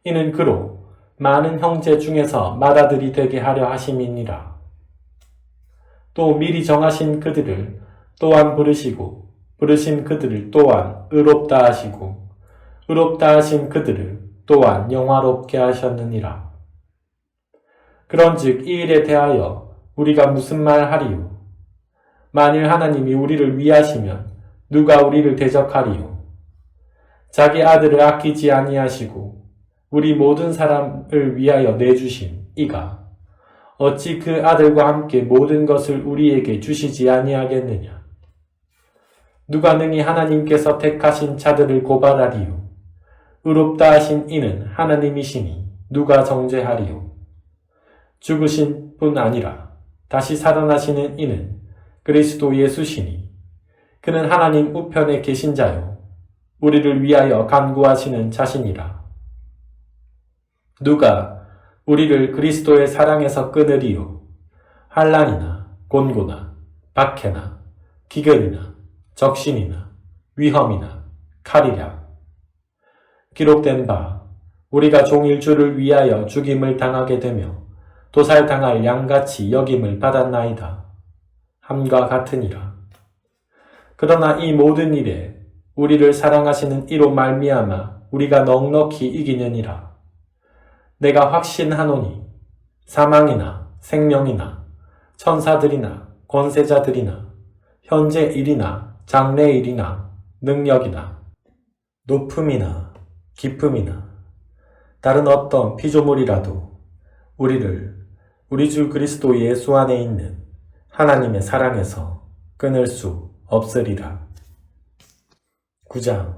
이는 그로 많은 형제 중에서 맏아들이 되게 하려 하심이니라. 또 미리 정하신 그들을 또한 부르시고 부르신 그들을 또한 의롭다 하시고 의롭다 하신 그들을 또한 영화롭게 하셨느니라. 그런즉 이 일에 대하여 우리가 무슨 말 하리요? 만일 하나님이 우리를 위하시면 누가 우리를 대적하리요? 자기 아들을 아끼지 아니하시고 우리 모든 사람을 위하여 내주신 이가 어찌 그 아들과 함께 모든 것을 우리에게 주시지 아니하겠느냐? 누가 능히 하나님께서 택하신 자들을 고발하리요? 의롭다 하신 이는 하나님이시니 누가 정죄하리요? 죽으신 뿐 아니라 다시 살아나시는 이는 그리스도 예수시니 그는 하나님 우편에 계신 자요 우리를 위하여 간구하시는 자신이라. 누가 우리를 그리스도의 사랑에서 끊으리요? 환난이나 곤고나 박해나 기근이나 적신이나 위험이나 칼이랴. 기록된 바 우리가 종일 주를 위하여 죽임을 당하게 되며 도살당할 양같이 여김을 받았나이다. 함과 같으니라. 그러나 이 모든 일에 우리를 사랑하시는 이로 말미암아 우리가 넉넉히 이기느니라. 내가 확신하노니 사망이나 생명이나 천사들이나 권세자들이나 현재 일이나 장래 일이나 능력이나 높음이나 깊음이나 다른 어떤 피조물이라도 우리를 우리 주 그리스도 예수 안에 있는 하나님의 사랑에서 끊을 수 없으리라. 9장.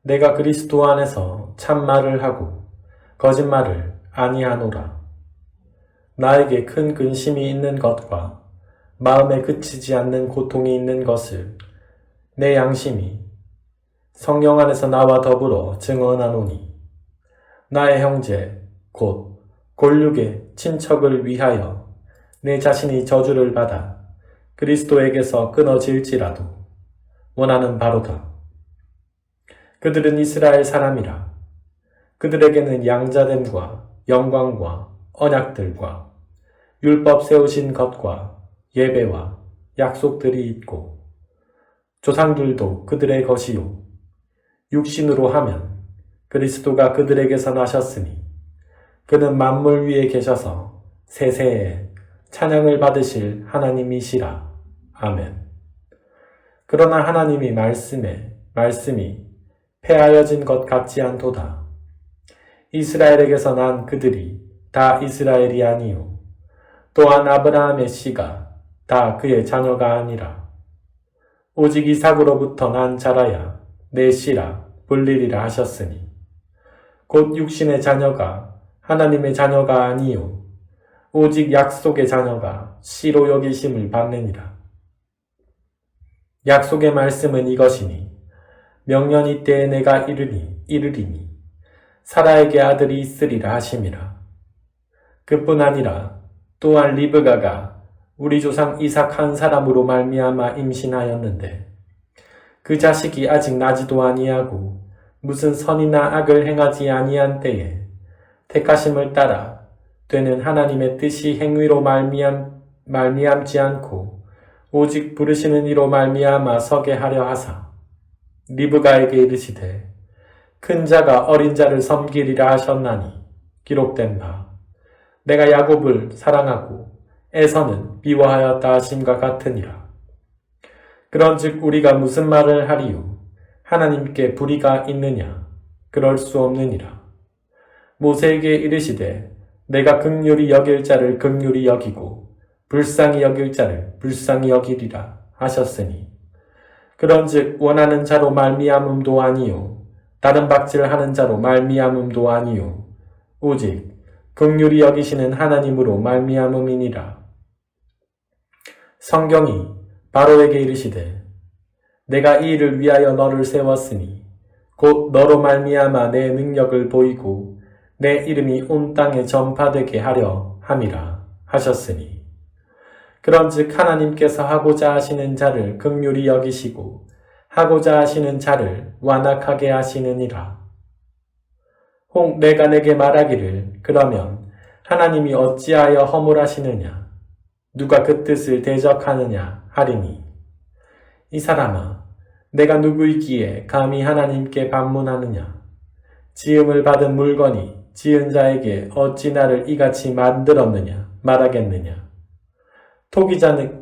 내가 그리스도 안에서 참말을 하고 거짓말을 아니하노라. 나에게 큰 근심이 있는 것과 마음에 그치지 않는 고통이 있는 것을 내 양심이 성령 안에서 나와 더불어 증언하노니 나의 형제 곧 골육의 친척을 위하여 내 자신이 저주를 받아 그리스도에게서 끊어질지라도 원하는 바로다. 그들은 이스라엘 사람이라. 그들에게는 양자됨과 영광과 언약들과 율법 세우신 것과 예배와 약속들이 있고 조상들도 그들의 것이요 육신으로 하면 그리스도가 그들에게서 나셨으니 그는 만물 위에 계셔서 세세에 찬양을 받으실 하나님이시라. 아멘. 그러나 하나님이 말씀이 폐하여진 것 같지 않도다. 이스라엘에게서 난 그들이 다 이스라엘이 아니요 또한 아브라함의 씨가 다 그의 자녀가 아니라 오직 이삭으로부터 난 자라야 내 씨라 불리리라 하셨으니 곧 육신의 자녀가 하나님의 자녀가 아니요 오직 약속의 자녀가 씨로 여기심을 받느니라. 약속의 말씀은 이것이니 명년이 때에 내가 이르리니 사라에게 아들이 있으리라 하심이라. 그뿐 아니라 또한 리브가가 우리 조상 이삭 한 사람으로 말미암아 임신하였는데 그 자식이 아직 나지도 아니하고 무슨 선이나 악을 행하지 아니한 때에 택하심을 따라 되는 하나님의 뜻이 행위로 말미암지 않고 오직 부르시는 이로 말미암아 서게 하려 하사 리브가에게 이르시되 큰 자가 어린 자를 섬기리라 하셨나니 기록된 바 내가 야곱을 사랑하고 에서는 미워하였다 하심과 같으니라. 그런즉 우리가 무슨 말을 하리요? 하나님께 불의가 있느냐? 그럴 수 없느니라. 모세에게 이르시되 내가 긍휼히 여길 자를 긍휼히 여기고 불쌍히 여길 자를 불쌍히 여기리라 하셨으니 그런즉 원하는 자로 말미암음도 아니요 다른 박질하는 자로 말미암음도 아니요 오직 긍휼히 여기시는 하나님으로 말미암음이니라. 성경이 바로에게 이르시되 내가 이 일을 위하여 너를 세웠으니 곧 너로 말미암아 내 능력을 보이고 내 이름이 온 땅에 전파되게 하려 함이라 하셨으니 그런즉 하나님께서 하고자 하시는 자를 긍휼히 여기시고 하고자 하시는 자를 완악하게 하시느니라. 혹 내가 내게 말하기를 그러면 하나님이 어찌하여 허물하시느냐 누가 그 뜻을 대적하느냐 하리니 이 사람아 내가 누구이기에 감히 하나님께 반문하느냐 지음을 받은 물건이 지은 자에게 어찌 나를 이같이 만들었느냐 말하겠느냐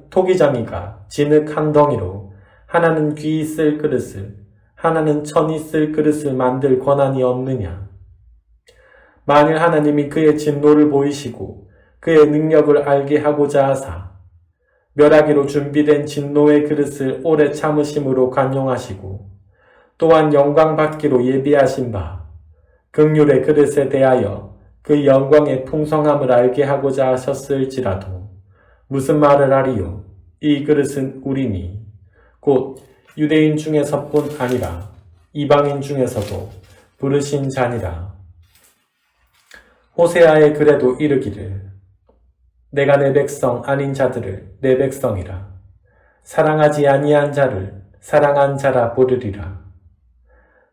토기장이가 진흙 한 덩이로 하나는 귀 있을 그릇을 하나는 천 있을 그릇을 만들 권한이 없느냐 만일 하나님이 그의 진노를 보이시고 그의 능력을 알게 하고자 하사 멸하기로 준비된 진노의 그릇을 오래 참으심으로 간용하시고 또한 영광 받기로 예비하신 바 긍휼의 그릇에 대하여 그 영광의 풍성함을 알게 하고자 하셨을지라도 무슨 말을 하리요? 이 그릇은 우리니 곧 유대인 중에서뿐 아니라 이방인 중에서도 부르신 자니라. 호세아의 글에도 이르기를 내가 내 백성 아닌 자들을 내 백성이라 사랑하지 아니한 자를 사랑한 자라 부르리라.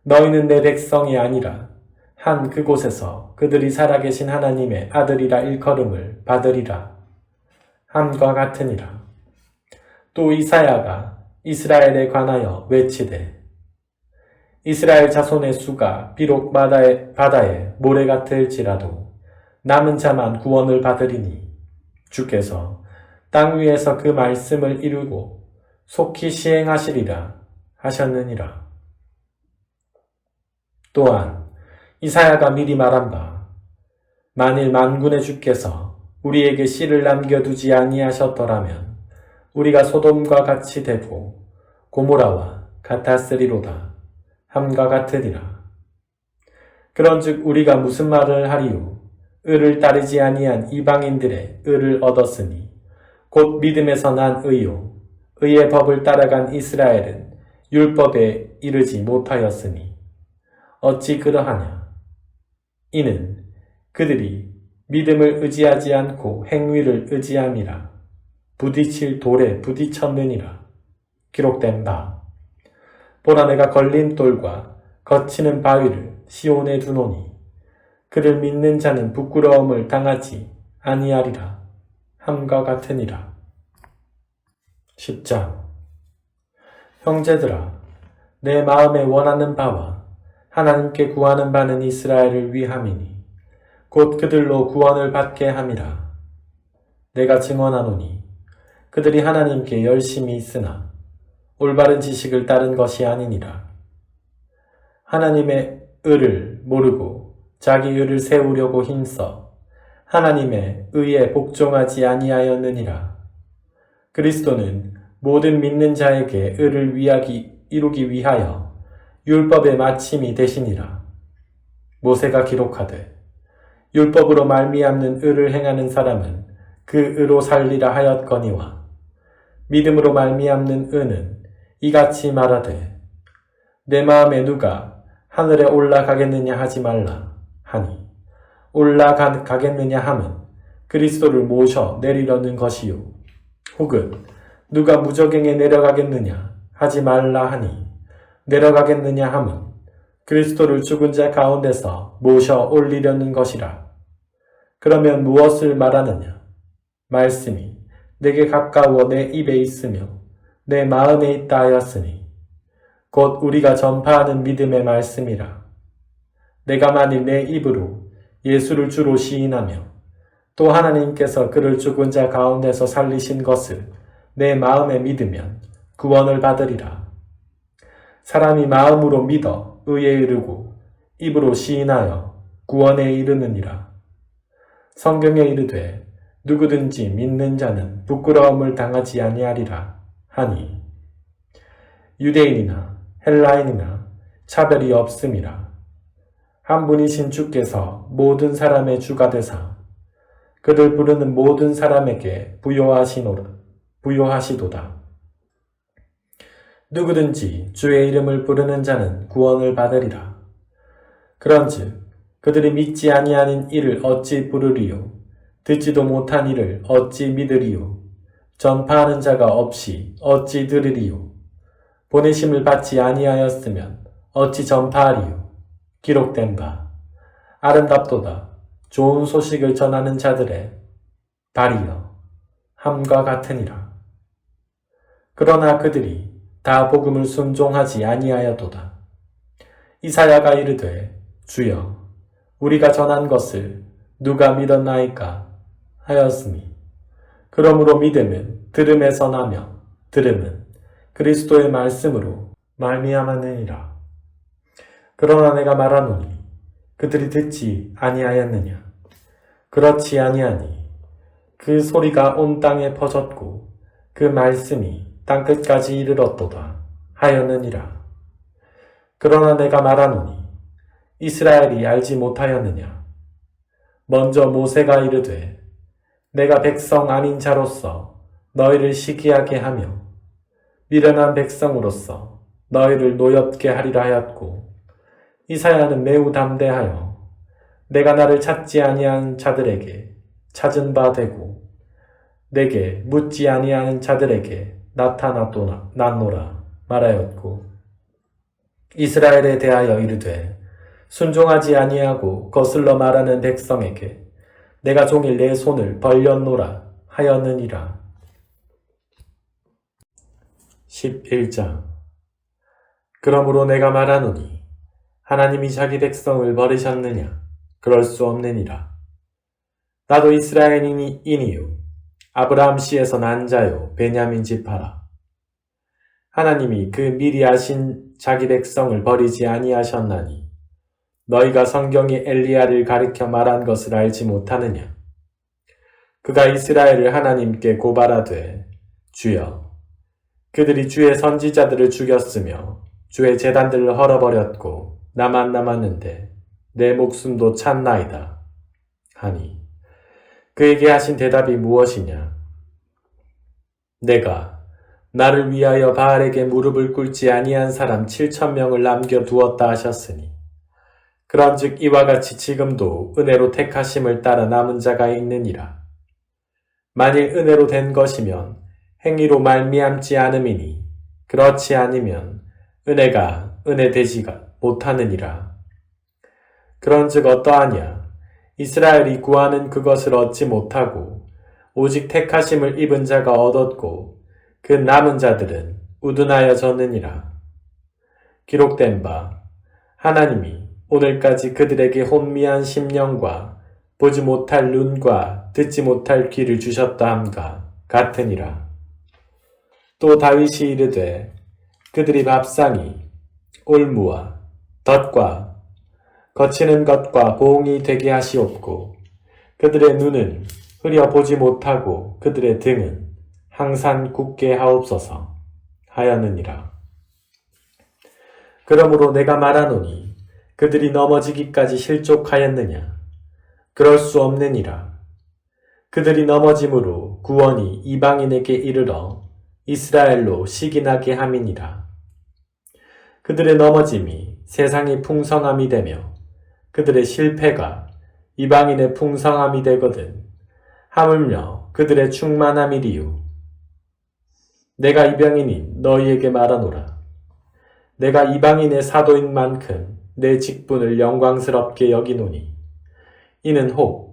너희는 내 백성이 아니라 한 그곳에서 그들이 살아계신 하나님의 아들이라 일컬음을 받으리라 함과 같으니라. 또 이사야가 이스라엘에 관하여 외치되 이스라엘 자손의 수가 비록 바다에 모래 같을지라도 남은 자만 구원을 받으리니 주께서 땅 위에서 그 말씀을 이루고 속히 시행하시리라 하셨느니라. 또한 이사야가 미리 말한 바 만일 만군의 주께서 우리에게 씨를 남겨두지 아니하셨더라면 우리가 소돔과 같이 되고 고모라와 같았으리로다 함과 같으리라. 그런즉 우리가 무슨 말을 하리요? 의를 따르지 아니한 이방인들의 의를 얻었으니 곧 믿음에서 난 의요 의의 법을 따라간 이스라엘은 율법에 이르지 못하였으니 어찌 그러하냐? 이는 그들이 믿음을 의지하지 않고 행위를 의지함이라 부딪힐 돌에 부딪혔느니라. 기록된 바 보라 내가 걸림돌과 거치는 바위를 시온에 두노니 그를 믿는 자는 부끄러움을 당하지 아니하리라 함과 같으니라. 10장. 형제들아, 내 마음에 원하는 바와 하나님께 구하는 바는 이스라엘을 위함이니 곧 그들로 구원을 받게 함이라. 내가 증언하노니 그들이 하나님께 열심히 있으나 올바른 지식을 따른 것이 아니니라. 하나님의 의를 모르고 자기 의를 세우려고 힘써 하나님의 의에 복종하지 아니하였느니라. 그리스도는 모든 믿는 자에게 의를 이루기 위하여 율법의 마침이 되시니라. 모세가 기록하되 율법으로 말미암는 의를 행하는 사람은 그 의로 살리라 하였거니와 믿음으로 말미암는 의는 이같이 말하되 내 마음에 누가 하늘에 올라가겠느냐 하지 말라 하니 올라가겠느냐 함은 그리스도를 모셔 내리려는 것이요 혹은 누가 무저갱에 내려가겠느냐 하지 말라 하니 내려가겠느냐 함은 그리스도를 죽은 자 가운데서 모셔 올리려는 것이라. 그러면 무엇을 말하느냐? 말씀이 내게 가까워 내 입에 있으며 내 마음에 있다 하였으니 곧 우리가 전파하는 믿음의 말씀이라. 내가 만일 내 입으로 예수를 주로 시인하며 또 하나님께서 그를 죽은 자 가운데서 살리신 것을 내 마음에 믿으면 구원을 받으리라. 사람이 마음으로 믿어 의에 이르고 입으로 시인하여 구원에 이르느니라. 성경에 이르되 누구든지 믿는 자는 부끄러움을 당하지 아니하리라 하니 유대인이나 헬라인이나 차별이 없음이라. 한 분이신 주께서 모든 사람의 주가 되사 그들 부르는 모든 사람에게 부요하시도다. 누구든지 주의 이름을 부르는 자는 구원을 받으리라. 그런즉 그들이 믿지 아니하는 이를 어찌 부르리요? 듣지도 못한 이를 어찌 믿으리요? 전파하는 자가 없이 어찌 들으리요? 보내심을 받지 아니하였으면 어찌 전파하리요? 기록된 바 아름답도다 좋은 소식을 전하는 자들의 발이여 함과 같으니라. 그러나 그들이 다 복음을 순종하지 아니하였도다. 이사야가 이르되 주여 우리가 전한 것을 누가 믿었나이까 하였으니 그러므로 믿음은 들음에서 나며 들음은 그리스도의 말씀으로 말미암았느니라. 그러나 내가 말하노니 그들이 듣지 아니하였느냐? 그렇지 아니하니 그 소리가 온 땅에 퍼졌고 그 말씀이 땅끝까지 이르렀도다 하였느니라. 그러나 내가 말하노니 이스라엘이 알지 못하였느냐? 먼저 모세가 이르되 내가 백성 아닌 자로서 너희를 시기하게 하며 미련한 백성으로서 너희를 노엽게 하리라 하였고 이사야는 매우 담대하여 내가 나를 찾지 아니한 자들에게 찾은 바 되고 내게 묻지 아니하는 자들에게 나타났노라 말하였고 이스라엘에 대하여 이르되 순종하지 아니하고 거슬러 말하는 백성에게 내가 종일 내 손을 벌렸노라 하였느니라. 11장. 그러므로 내가 말하노니 하나님이 자기 백성을 버리셨느냐? 그럴 수 없느니라. 나도 이스라엘인이요 아브라함 씨에서 난 자요 베냐민 지파라. 하나님이 그 미리 아신 자기 백성을 버리지 아니하셨나니 너희가 성경이 엘리야를 가리켜 말한 것을 알지 못하느냐? 그가 이스라엘을 하나님께 고발하되 주여 그들이 주의 선지자들을 죽였으며 주의 제단들을 헐어버렸고 나만 남았는데 내 목숨도 찼나이다 하니 그에게 하신 대답이 무엇이냐? 내가 나를 위하여 바알에게 무릎을 꿇지 아니한 사람 7,000명을 남겨두었다 하셨으니 그런즉 이와 같이 지금도 은혜로 택하심을 따라 남은 자가 있느니라. 만일 은혜로 된 것이면 행위로 말미암지 않음이니 그렇지 아니면 은혜가 은혜 되지가 못하느니라. 그런즉 어떠하냐? 이스라엘이 구하는 그것을 얻지 못하고 오직 택하심을 입은 자가 얻었고 그 남은 자들은 우둔하여졌느니라. 기록된 바 하나님이 오늘까지 그들에게 혼미한 심령과 보지 못할 눈과 듣지 못할 귀를 주셨다 함과 같으니라. 또 다윗이 이르되 그들이 밥상이 올무와 덫과 거치는 것과 보응이 되게 하시옵고 그들의 눈은 흐려 보지 못하고 그들의 등은 항상 굳게 하옵소서 하였느니라. 그러므로 내가 말하노니 그들이 넘어지기까지 실족하였느냐? 그럴 수 없느니라. 그들이 넘어짐으로 구원이 이방인에게 이르러 이스라엘로 시기나게 함이니라. 그들의 넘어짐이 세상의 풍성함이 되며 그들의 실패가 이방인의 풍성함이 되거든 하물며 그들의 충만함이리요. 내가 이방인인 너희에게 말하노라. 내가 이방인의 사도인 만큼 내 직분을 영광스럽게 여기노니 이는 혹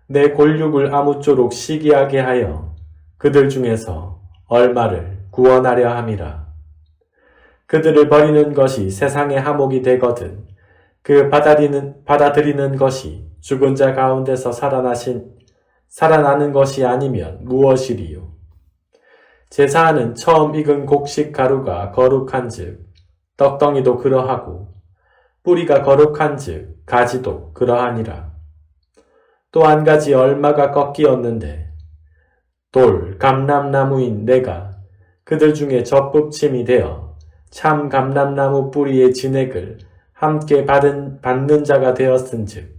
내 골육을 아무쪼록 시기하게 하여 그들 중에서 얼마를 구원하려 함이라. 그들을 버리는 것이 세상의 하목이 되거든 그 받아들이는 것이 죽은 자 가운데서 살아나는 것이 아니면 무엇이리요. 제사하는 처음 익은 곡식 가루가 거룩한 즉 떡덩이도 그러하고 뿌리가 거룩한 즉 가지도 그러하니라. 또 한 가지 얼마가 꺾이었는데 돌 감람나무인 내가 그들 중에 젖붙임이 되어 참 감람나무 뿌리의 진액을 함께 받는 자가 되었은즉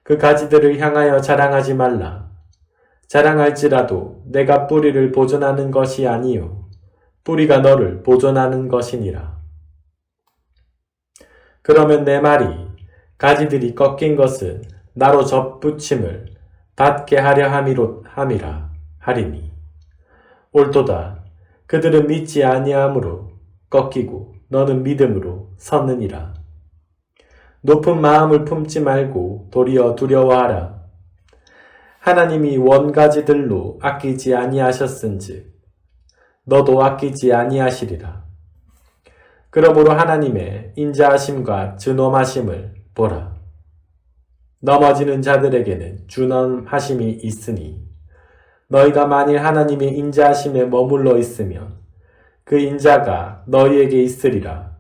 그 가지들을 향하여 자랑하지 말라. 자랑할지라도 내가 뿌리를 보존하는 것이 아니요 뿌리가 너를 보존하는 것이니라. 그러면 내 말이 가지들이 꺾인 것은 나로 젖붙임을 받게 하려 함이라 하리니 옳도다. 그들은 믿지 아니함으로 꺾이고 너는 믿음으로 섰느니라. 높은 마음을 품지 말고 도리어 두려워하라. 하나님이 원가지들로 아끼지 아니하셨은즉 너도 아끼지 아니하시리라. 그러므로 하나님의 인자하심과 준엄하심을 보라. 넘어지는 자들에게는 준엄하심이 있으니 너희가 만일 하나님의 인자하심에 머물러 있으면 그 인자가 너희에게 있으리라.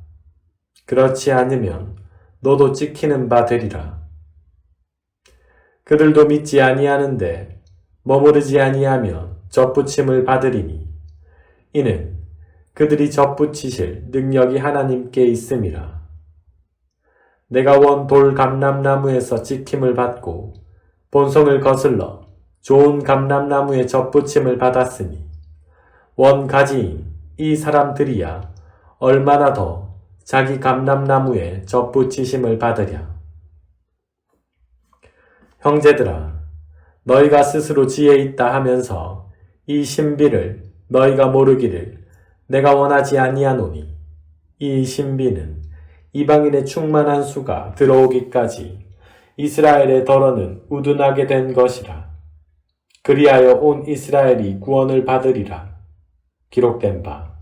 그렇지 않으면 너도 찍히는 바 되리라. 그들도 믿지 아니하는데 머무르지 아니하면 젖붙임을 받으리니 이는 그들이 젖붙이실 능력이 하나님께 있음이라. 내가 원 돌 감람나무에서 찍힘을 받고 본성을 거슬러 좋은 감람나무의 젖붙임을 받았으니 원 가지인 이 사람들이야 얼마나 더 자기 감람나무에 젖붙이심을 받으랴. 형제들아, 너희가 스스로 지혜 있다 하면서 이 신비를 너희가 모르기를 내가 원하지 아니하노니 이 신비는 이방인의 충만한 수가 들어오기까지 이스라엘의 덜어는 우둔하게 된 것이라. 그리하여 온 이스라엘이 구원을 받으리라. 기록된 바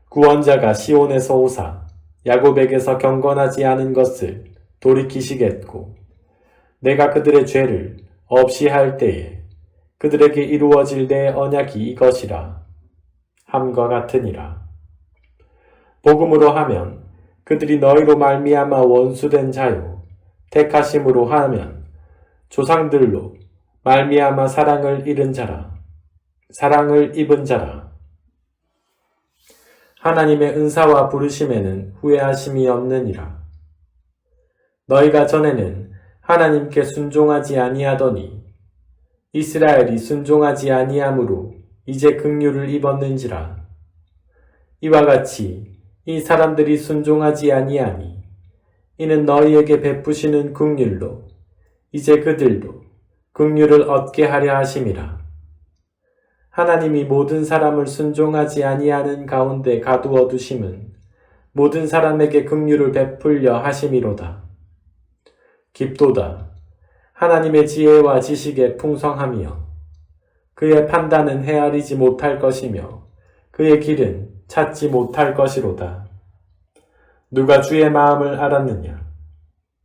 구원자가 시온에서 오사 야곱에게서 경건하지 않은 것을 돌이키시겠고 내가 그들의 죄를 없이 할 때에 그들에게 이루어질 내 언약이 이것이라 함과 같으니라. 복음으로 하면 그들이 너희로 말미암아 원수된 자요 택하심으로 하면 조상들로 말미암아 사랑을 입은 자라. 하나님의 은사와 부르심에는 후회하심이 없느니라. 너희가 전에는 하나님께 순종하지 아니하더니 이스라엘이 순종하지 아니하므로 이제 긍휼을 입었는지라. 이와 같이 이 사람들이 순종하지 아니하니 이는 너희에게 베푸시는 긍휼로 이제 그들도 긍휼을 얻게 하려 하심이라. 하나님이 모든 사람을 순종하지 아니하는 가운데 가두어 두심은 모든 사람에게 긍휼을 베풀려 하심이로다. 깊도다. 하나님의 지혜와 지식에 풍성하며 그의 판단은 헤아리지 못할 것이며 그의 길은 찾지 못할 것이로다. 누가 주의 마음을 알았느냐?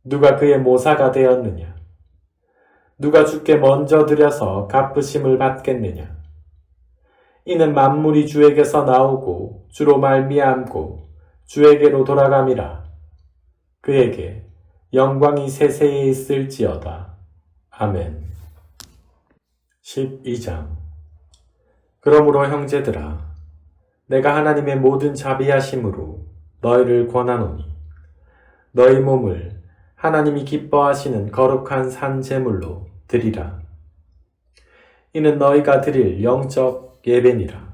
누가 그의 모사가 되었느냐? 누가 주께 먼저 드려서 갚으심을 받겠느냐? 이는 만물이 주에게서 나오고 주로 말미암고 주에게로 돌아감이라. 그에게 영광이 세세에 있을지어다. 아멘. 12장. 그러므로 형제들아, 내가 하나님의 모든 자비하심으로 너희를 권하노니 너희 몸을 하나님이 기뻐하시는 거룩한 산 제물로 드리라. 이는 너희가 드릴 영적 예배니라.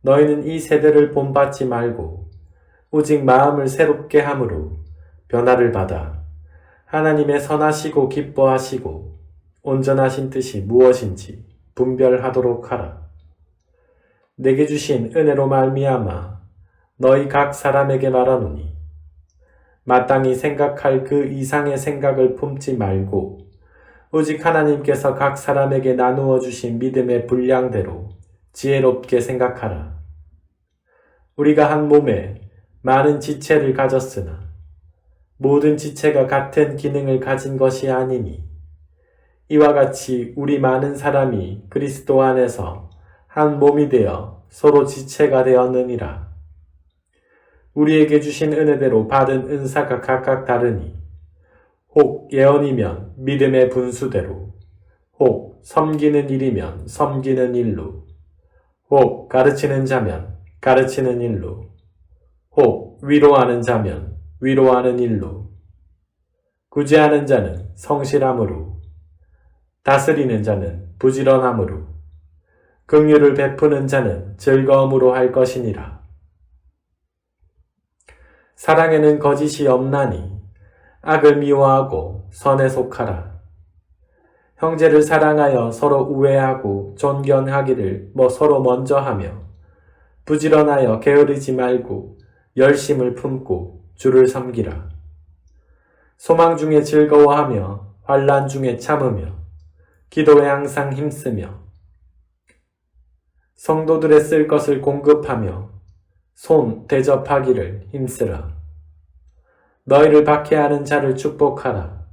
너희는 이 세대를 본받지 말고 오직 마음을 새롭게 함으로 변화를 받아 하나님의 선하시고 기뻐하시고 온전하신 뜻이 무엇인지 분별하도록 하라. 내게 주신 은혜로 말미암아 너희 각 사람에게 말하노니 마땅히 생각할 그 이상의 생각을 품지 말고 오직 하나님께서 각 사람에게 나누어 주신 믿음의 분량대로 지혜롭게 생각하라. 우리가 한 몸에 많은 지체를 가졌으나 모든 지체가 같은 기능을 가진 것이 아니니 이와 같이 우리 많은 사람이 그리스도 안에서 한 몸이 되어 서로 지체가 되었느니라. 우리에게 주신 은혜대로 받은 은사가 각각 다르니 혹 예언이면 믿음의 분수대로, 혹 섬기는 일이면 섬기는 일로, 혹 가르치는 자면 가르치는 일로, 혹 위로하는 자면 위로하는 일로, 구제하는 자는 성실함으로, 다스리는 자는 부지런함으로, 긍휼을 베푸는 자는 즐거움으로 할 것이니라. 사랑에는 거짓이 없나니 악을 미워하고 선에 속하라. 형제를 사랑하여 서로 우애하고 존경하기를 서로 먼저 하며 부지런하여 게으르지 말고 열심을 품고 주를 섬기라. 소망 중에 즐거워하며 환난 중에 참으며 기도에 항상 힘쓰며 성도들의 쓸 것을 공급하며 손 대접하기를 힘쓰라. 너희를 박해하는 자를 축복하라.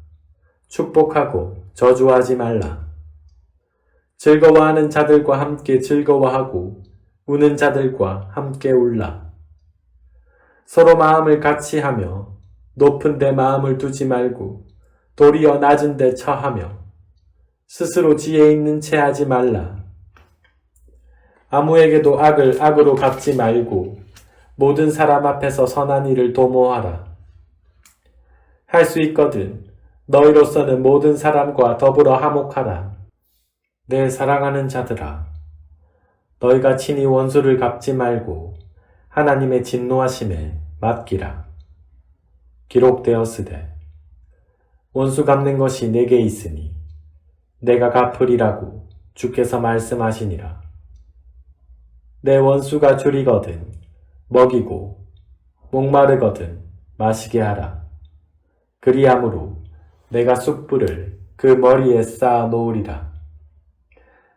축복하고 저주하지 말라. 즐거워하는 자들과 함께 즐거워하고 우는 자들과 함께 울라. 서로 마음을 같이 하며 높은 데 마음을 두지 말고 도리어 낮은 데 처하며 스스로 지혜 있는 채 하지 말라. 아무에게도 악을 악으로 갚지 말고 모든 사람 앞에서 선한 일을 도모하라. 할 수 있거든 너희로서는 모든 사람과 더불어 화목하라. 내 사랑하는 자들아, 너희가 친히 원수를 갚지 말고 하나님의 진노하심에 맡기라. 기록되었으되 원수 갚는 것이 내게 있으니 내가 갚으리라고 주께서 말씀하시니라. 내 원수가 줄이거든 먹이고 목마르거든 마시게 하라. 그리함으로 내가 숯불을 그 머리에 쌓아 놓으리라.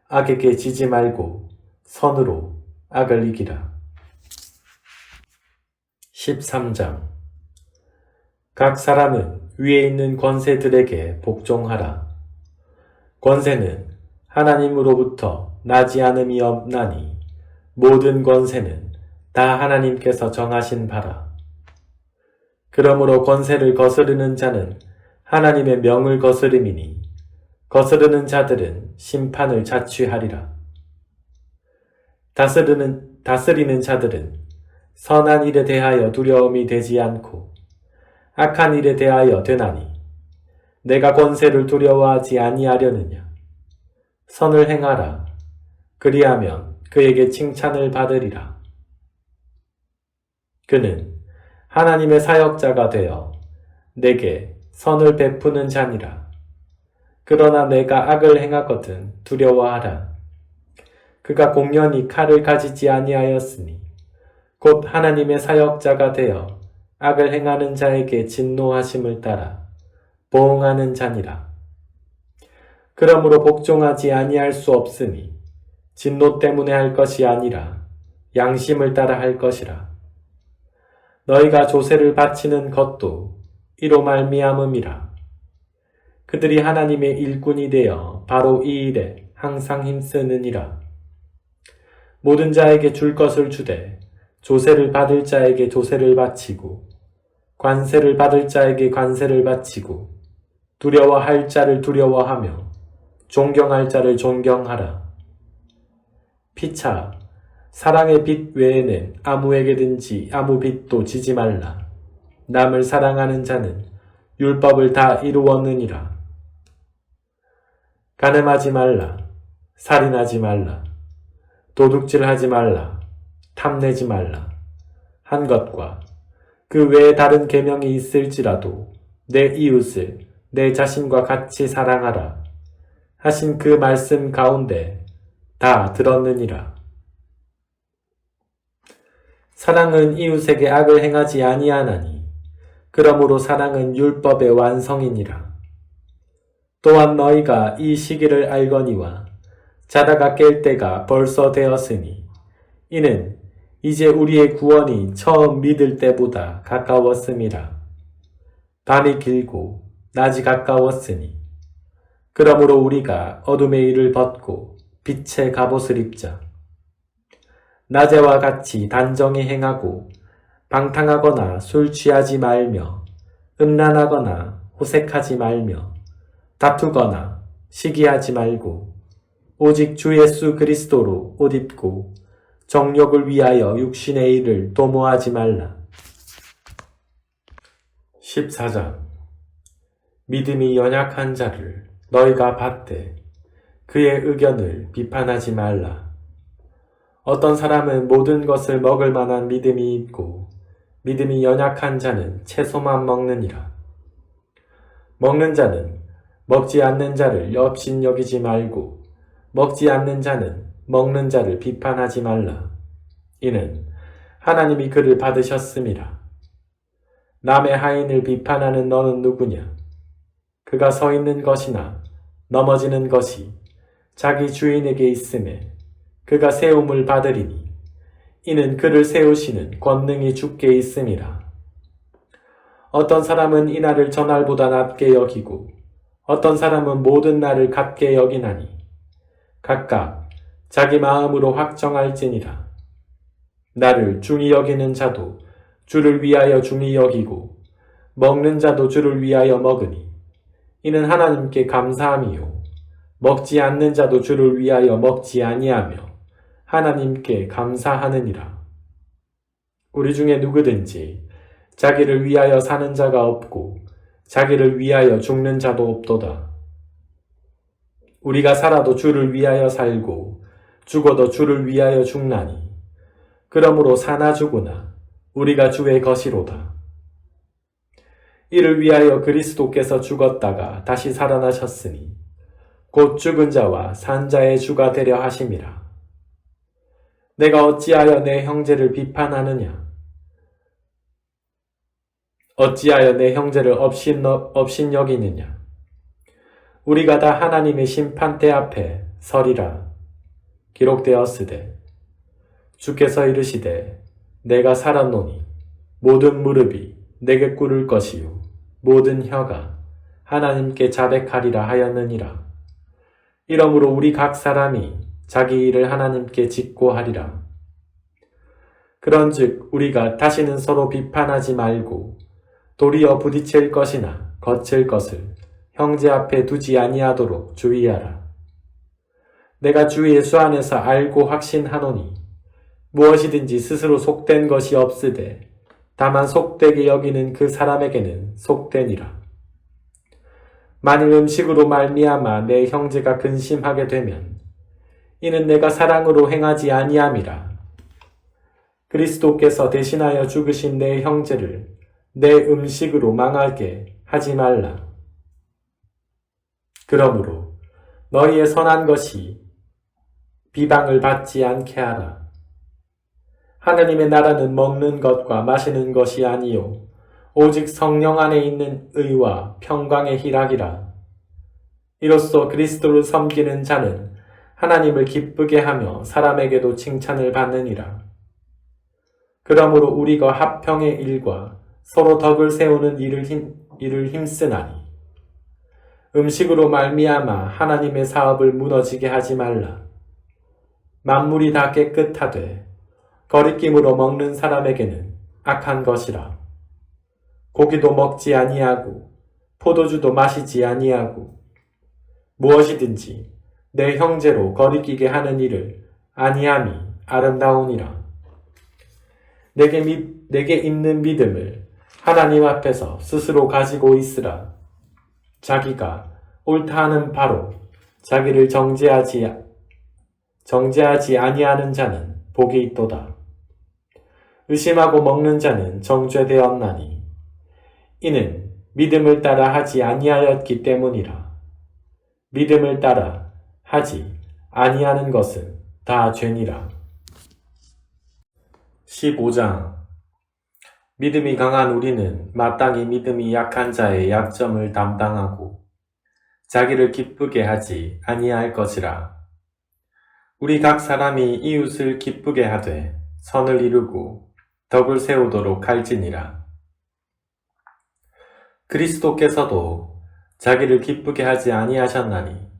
악에게 지지 말고 선으로 악을 이기라. 13장. 각 사람은 위에 있는 권세들에게 복종하라. 권세는 하나님으로부터 나지 않음이 없나니 모든 권세는 다 하나님께서 정하신 바라. 그러므로 권세를 거스르는 자는 하나님의 명을 거스름이니 거스르는 자들은 심판을 자취하리라. 다스리는 자들은 선한 일에 대하여 두려움이 되지 않고 악한 일에 대하여 되나니 내가 권세를 두려워하지 아니하려느냐. 선을 행하라. 그리하면 그에게 칭찬을 받으리라. 그는 하나님의 사역자가 되어 내게 선을 베푸는 자니라. 그러나 내가 악을 행하거든 두려워하라. 그가 공연히 칼을 가지지 아니하였으니 곧 하나님의 사역자가 되어 악을 행하는 자에게 진노하심을 따라 보응하는 자니라. 그러므로 복종하지 아니할 수 없으니 진노 때문에 할 것이 아니라 양심을 따라 할 것이라. 너희가 조세를 바치는 것도 이로 말미암음이라. 그들이 하나님의 일꾼이 되어 바로 이 일에 항상 힘쓰느니라. 모든 자에게 줄 것을 주되 조세를 받을 자에게 조세를 바치고 관세를 받을 자에게 관세를 바치고 두려워할 자를 두려워하며 존경할 자를 존경하라. 피차 사랑의 빚 외에는 아무에게든지 아무 빚도 지지 말라. 남을 사랑하는 자는 율법을 다 이루었느니라. 간음하지 말라. 살인하지 말라. 도둑질하지 말라. 탐내지 말라. 한 것과 그 외에 다른 계명이 있을지라도 내 이웃을 내 자신과 같이 사랑하라 하신 그 말씀 가운데 다 들었느니라. 사랑은 이웃에게 악을 행하지 아니하나니 그러므로 사랑은 율법의 완성이니라. 또한 너희가 이 시기를 알거니와 자다가 깰 때가 벌써 되었으니 이는 이제 우리의 구원이 처음 믿을 때보다 가까웠음이라. 밤이 길고 낮이 가까웠으니 그러므로 우리가 어둠의 일을 벗고 빛의 갑옷을 입자. 낮에와 같이 단정히 행하고 방탕하거나 술 취하지 말며 음란하거나 호색하지 말며 다투거나 시기하지 말고 오직 주 예수 그리스도로 옷 입고 정욕을 위하여 육신의 일을 도모하지 말라. 14장 믿음이 연약한 자를 너희가 받되 그의 의견을 비판하지 말라. 어떤 사람은 모든 것을 먹을 만한 믿음이 있고 믿음이 연약한 자는 채소만 먹느니라. 먹는 자는 먹지 않는 자를 업신여기지 말고 먹지 않는 자는 먹는 자를 비판하지 말라. 이는 하나님이 그를 받으셨음이라. 남의 하인을 비판하는 너는 누구냐? 그가 서 있는 것이나 넘어지는 것이 자기 주인에게 있음에 그가 세움을 받으리니 이는 그를 세우시는 권능이 주께 있음이라. 어떤 사람은 이날을 저날보다 낮게 여기고 어떤 사람은 모든 날을 같게 여기나니 각각 자기 마음으로 확정할지니라. 나를 중히 여기는 자도 주를 위하여 중히 여기고 먹는 자도 주를 위하여 먹으니 이는 하나님께 감사함이요 먹지 않는 자도 주를 위하여 먹지 아니하며 하나님께 감사하느니라. 우리 중에 누구든지 자기를 위하여 사는 자가 없고 자기를 위하여 죽는 자도 없도다. 우리가 살아도 주를 위하여 살고 죽어도 주를 위하여 죽나니 그러므로 사나 죽으나 우리가 주의 것이로다. 이를 위하여 그리스도께서 죽었다가 다시 살아나셨으니 곧 죽은 자와 산 자의 주가 되려 하심이라. 내가 어찌하여 내 형제를 비판하느냐? 어찌하여 내 형제를 업신 여기느냐? 우리가 다 하나님의 심판대 앞에 서리라. 기록되었으되 주께서 이르시되 내가 살았노니 모든 무릎이 내게 꿇을 것이요 모든 혀가 하나님께 자백하리라 하였느니라. 이러므로 우리 각 사람이 자기 일을 하나님께 짓고 하리라. 그런즉 우리가 다시는 서로 비판하지 말고 도리어 부딪힐 것이나 거칠 것을 형제 앞에 두지 아니하도록 주의하라. 내가 주 예수 안에서 알고 확신하노니 무엇이든지 스스로 속된 것이 없으되 다만 속되게 여기는 그 사람에게는 속되니라. 만일 음식으로 말미암아 내 형제가 근심하게 되면 이는 내가 사랑으로 행하지 아니함이라. 그리스도께서 대신하여 죽으신 내 형제를 내 음식으로 망하게 하지 말라. 그러므로 너희의 선한 것이 비방을 받지 않게 하라. 하나님의 나라는 먹는 것과 마시는 것이 아니요 오직 성령 안에 있는 의와 평강의 희락이라. 이로써 그리스도를 섬기는 자는 하나님을 기쁘게 하며 사람에게도 칭찬을 받느니라. 그러므로 우리가 합평의 일과 서로 덕을 세우는 일을 힘쓰나니 음식으로 말미암아 하나님의 사업을 무너지게 하지 말라. 만물이 다 깨끗하되 거리낌으로 먹는 사람에게는 악한 것이라. 고기도 먹지 아니하고 포도주도 마시지 아니하고 무엇이든지 내 형제로 거리끼게 하는 일을 아니함이 아름다우니라. 내게 있는 믿음을 하나님 앞에서 스스로 가지고 있으라. 자기가 옳다 하는 바로 자기를 정죄하지 아니하는 자는 복이 있도다. 의심하고 먹는 자는 정죄되었나니 이는 믿음을 따라 하지 아니하였기 때문이라. 믿음을 따라 하지 아니하는 것은 다 죄니라. 15장. 믿음이 강한 우리는 마땅히 믿음이 약한 자의 약점을 담당하고 자기를 기쁘게 하지 아니할 것이라. 우리 각 사람이 이웃을 기쁘게 하되 선을 이루고 덕을 세우도록 할지니라. 그리스도께서도 자기를 기쁘게 하지 아니하셨나니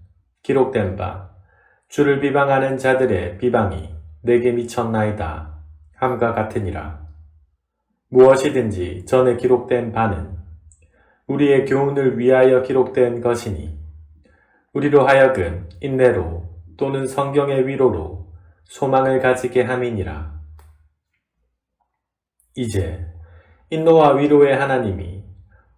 기록된 바 주를 비방하는 자들의 비방이 내게 미쳤나이다 함과 같으니라. 무엇이든지 전에 기록된 바는 우리의 교훈을 위하여 기록된 것이니 우리로 하여금 인내로 또는 성경의 위로로 소망을 가지게 함이니라. 이제 인노와 위로의 하나님이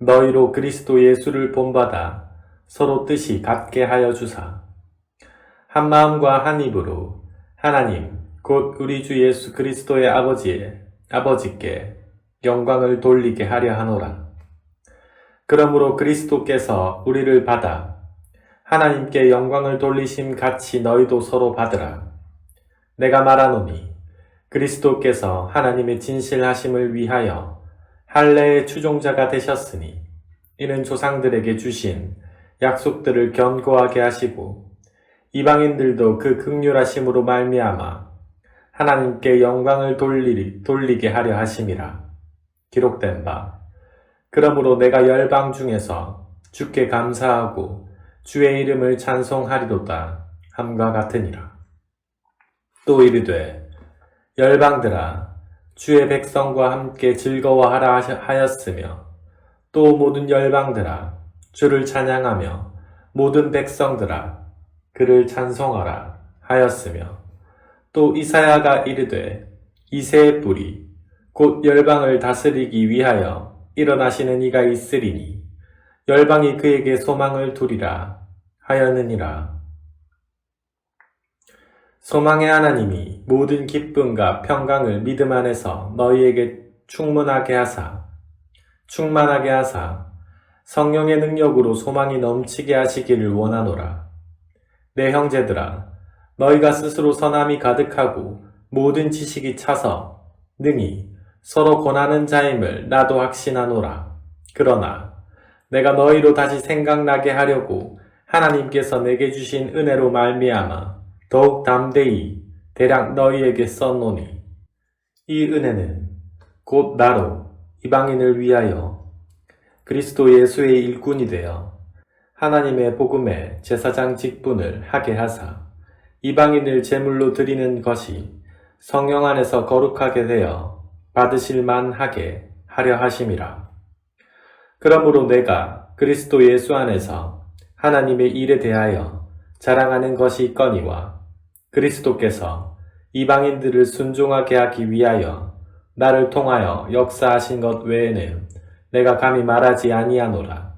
너희로 그리스도 예수를 본받아 서로 뜻이 같게 하여 주사 한 마음과 한 입으로 하나님 곧 우리 주 예수 그리스도의 아버지께 영광을 돌리게 하려 하노라. 그러므로 그리스도께서 우리를 받아 하나님께 영광을 돌리심 같이 너희도 서로 받으라. 내가 말하노니 그리스도께서 하나님의 진실하심을 위하여 할례의 추종자가 되셨으니 이는 조상들에게 주신 약속들을 견고하게 하시고 이방인들도 그 긍휼하심으로 말미암아 하나님께 영광을 돌리게 하려 하심이라. 기록된 바 그러므로 내가 열방 중에서 주께 감사하고 주의 이름을 찬송하리로다 함과 같으니라. 또 이르되 열방들아 주의 백성과 함께 즐거워하라 하였으며 또 모든 열방들아 주를 찬양하며 모든 백성들아 그를 찬송하라 하였으며 또 이사야가 이르되 이새의 뿌리 곧 열방을 다스리기 위하여 일어나시는 이가 있으리니 열방이 그에게 소망을 두리라 하였느니라. 소망의 하나님이 모든 기쁨과 평강을 믿음 안에서 너희에게 충만하게 하사 성령의 능력으로 소망이 넘치게 하시기를 원하노라. 내 형제들아 너희가 스스로 선함이 가득하고 모든 지식이 차서 능히 서로 권하는 자임을 나도 확신하노라. 그러나 내가 너희로 다시 생각나게 하려고 하나님께서 내게 주신 은혜로 말미암아 더욱 담대히 대략 너희에게 썼노니 이 은혜는 곧 나로 이방인을 위하여 그리스도 예수의 일꾼이 되어 하나님의 복음의 제사장 직분을 하게 하사 이방인을 제물로 드리는 것이 성령 안에서 거룩하게 되어 받으실 만하게 하려 하심이라. 그러므로 내가 그리스도 예수 안에서 하나님의 일에 대하여 자랑하는 것이 있거니와 그리스도께서 이방인들을 순종하게 하기 위하여 나를 통하여 역사하신 것 외에는 내가 감히 말하지 아니하노라.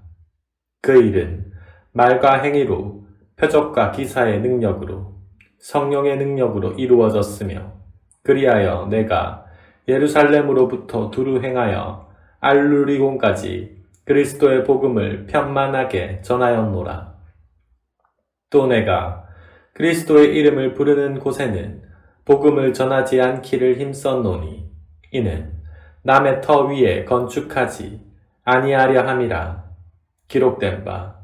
그 일은 말과 행위로 표적과 기사의 능력으로 성령의 능력으로 이루어졌으며 그리하여 내가 예루살렘으로부터 두루 행하여 알루리곤까지 그리스도의 복음을 편만하게 전하였노라. 또 내가 그리스도의 이름을 부르는 곳에는 복음을 전하지 않기를 힘썼노니 이는 남의 터 위에 건축하지 아니하려 함이라. 기록된 바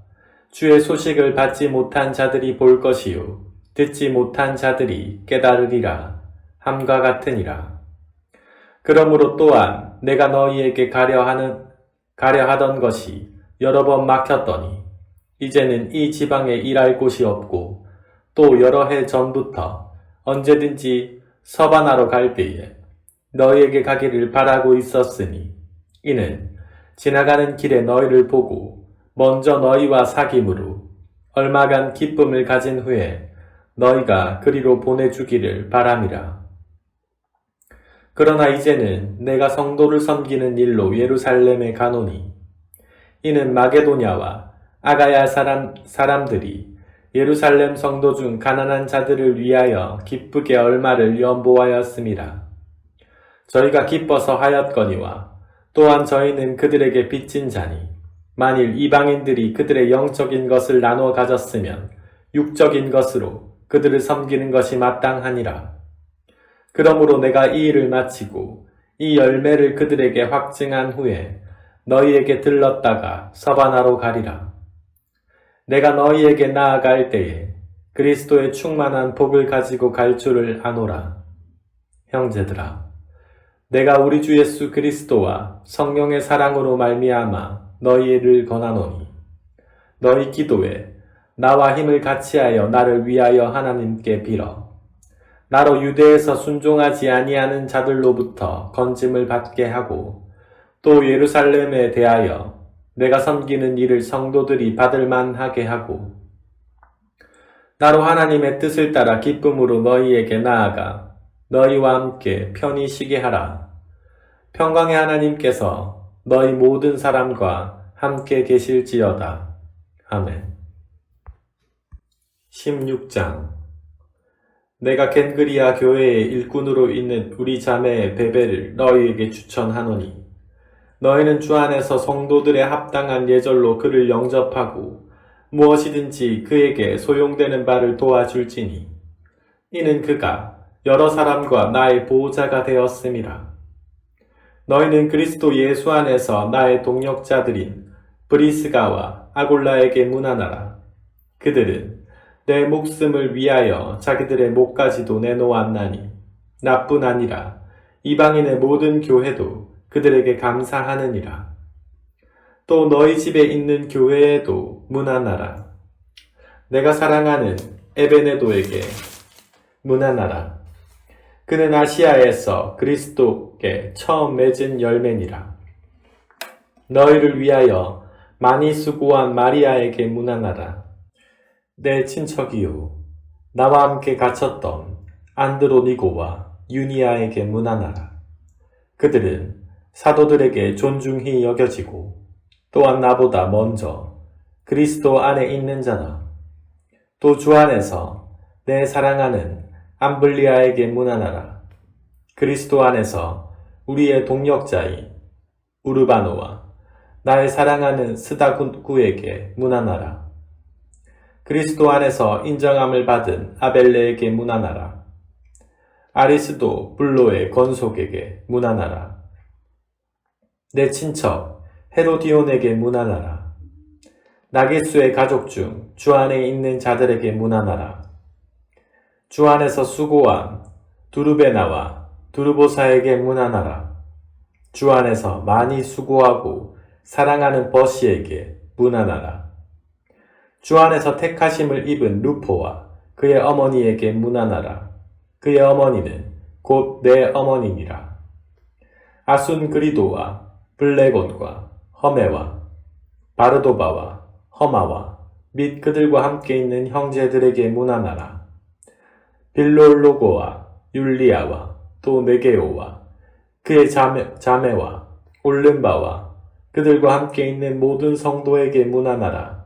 주의 소식을 받지 못한 자들이 볼 것이요 듣지 못한 자들이 깨달으리라 함과 같으니라. 그러므로 또한 내가 너희에게 가려 하던 것이 여러 번 막혔더니 이제는 이 지방에 일할 곳이 없고 또 여러 해 전부터 언제든지 서바나로 갈 때에 너희에게 가기를 바라고 있었으니 이는 지나가는 길에 너희를 보고 먼저 너희와 사귐으로 얼마간 기쁨을 가진 후에 너희가 그리로 보내주기를 바람이라. 그러나 이제는 내가 성도를 섬기는 일로 예루살렘에 가노니 이는 마게도냐와 아가야 사람들이 예루살렘 성도 중 가난한 자들을 위하여 기쁘게 얼마를 연보하였음이라. 저희가 기뻐서 하였거니와 또한 저희는 그들에게 빚진 자니 만일 이방인들이 그들의 영적인 것을 나눠 가졌으면 육적인 것으로 그들을 섬기는 것이 마땅하니라. 그러므로 내가 이 일을 마치고 이 열매를 그들에게 확증한 후에 너희에게 들렀다가 서바나로 가리라. 내가 너희에게 나아갈 때에 그리스도의 충만한 복을 가지고 갈 줄을 아노라. 형제들아, 내가 우리 주 예수 그리스도와 성령의 사랑으로 말미암아 너희를 권하노니 너희 기도에 나와 힘을 같이하여 나를 위하여 하나님께 빌어 나로 유대에서 순종하지 아니하는 자들로부터 건짐을 받게 하고 또 예루살렘에 대하여 내가 섬기는 일을 성도들이 받을 만하게 하고 나로 하나님의 뜻을 따라 기쁨으로 너희에게 나아가 너희와 함께 편히 쉬게 하라. 평강의 하나님께서 너희 모든 사람과 함께 계실지어다. 아멘. 16장. 내가 겐그리아 교회의 일꾼으로 있는 우리 자매 베베를 너희에게 추천하노니 너희는 주 안에서 성도들의 합당한 예절로 그를 영접하고 무엇이든지 그에게 소용되는 바를 도와줄지니 이는 그가 여러 사람과 나의 보호자가 되었음이라. 너희는 그리스도 예수 안에서 나의 동역자들인 브리스가와 아골라에게 문안하라. 그들은 내 목숨을 위하여 자기들의 목까지도 내놓았나니 나뿐 아니라 이방인의 모든 교회도 그들에게 감사하느니라. 또 너희 집에 있는 교회에도 문안하라. 내가 사랑하는 에베네도에게 문안하라. 그는 아시아에서 그리스도께 처음 맺은 열매니라. 너희를 위하여 많이 수고한 마리아에게 문안하라. 내 친척이요 나와 함께 갇혔던 안드로니고와 유니아에게 문안하라. 그들은 사도들에게 존중히 여겨지고 또한 나보다 먼저 그리스도 안에 있는 자다. 또 주 안에서 내 사랑하는 암블리아에게 문안하라. 그리스도 안에서 우리의 동역자인 우르바노와 나의 사랑하는 스다구에게 문안하라. 그리스도 안에서 인정함을 받은 아벨레에게 문안하라. 아리스도 블로의 건속에게 문안하라. 내 친척 헤로디온에게 문안하라. 나게수의 가족 중 주 안에 있는 자들에게 문안하라. 주 안에서 수고한 두르베나와 두르보사에게 문안하라. 주 안에서 많이 수고하고 사랑하는 버시에게 문안하라. 주 안에서 택하심을 입은 루포와 그의 어머니에게 문안하라. 그의 어머니는 곧 내 어머니니라. 아순그리도와 블레곤과 허메와 바르도바와 허마와 및 그들과 함께 있는 형제들에게 문안하라. 빌롤로고와 율리아와 또 네게오와 그의 자매와 올른바와 그들과 함께 있는 모든 성도에게 문안하라.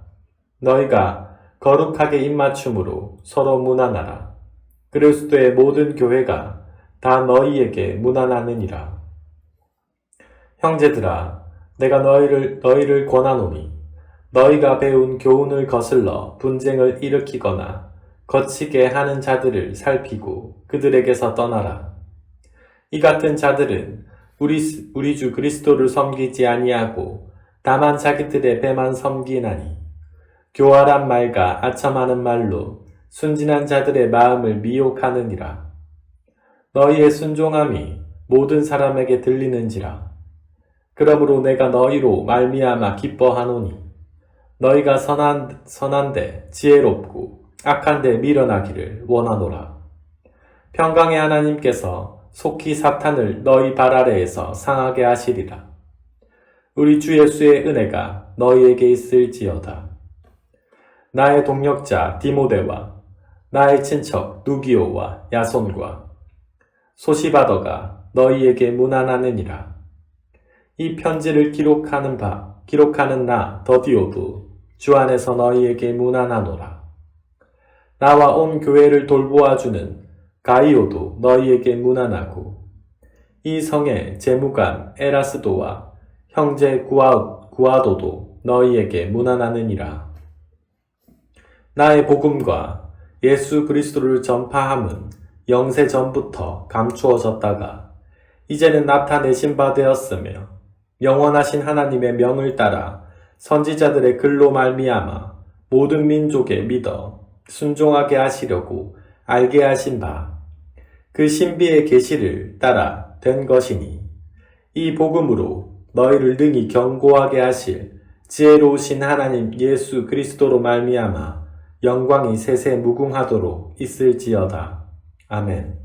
너희가 거룩하게 입맞춤으로 서로 문안하라. 그리스도의 모든 교회가 다 너희에게 문안하느니라. 형제들아, 내가 너희를 권하노니 너희가 배운 교훈을 거슬러 분쟁을 일으키거나 거치게 하는 자들을 살피고 그들에게서 떠나라. 이 같은 자들은 우리 주 그리스도를 섬기지 아니하고 다만 자기들의 배만 섬기나니 교활한 말과 아첨하는 말로 순진한 자들의 마음을 미혹하느니라. 너희의 순종함이 모든 사람에게 들리는지라. 그러므로 내가 너희로 말미암아 기뻐하노니 너희가 선한데 지혜롭고 악한데 밀어나기를 원하노라. 평강의 하나님께서 속히 사탄을 너희 발 아래에서 상하게 하시리라. 우리 주 예수의 은혜가 너희에게 있을지어다. 나의 동력자 디모데와 나의 친척 누기오와 야손과 소시바더가 너희에게 문안하느니라. 이 편지를 기록하는 나 더디오도 주 안에서 너희에게 문안하노라. 나와 온 교회를 돌보아주는 가이오도 너희에게 문안하고 이 성의 재무관 에라스도와 형제 구아도도 너희에게 문안하느니라. 나의 복음과 예수 그리스도를 전파함은 영세 전부터 감추어졌다가 이제는 나타내신 바 되었으며 영원하신 하나님의 명을 따라 선지자들의 글로 말미암아 모든 민족에 믿어 순종하게 하시려고 알게 하신 바 그 신비의 계시를 따라 된 것이니 이 복음으로 너희를 능히 견고하게 하실 지혜로우신 하나님 예수 그리스도로 말미암아 영광이 세세 무궁하도록 있을지어다. 아멘.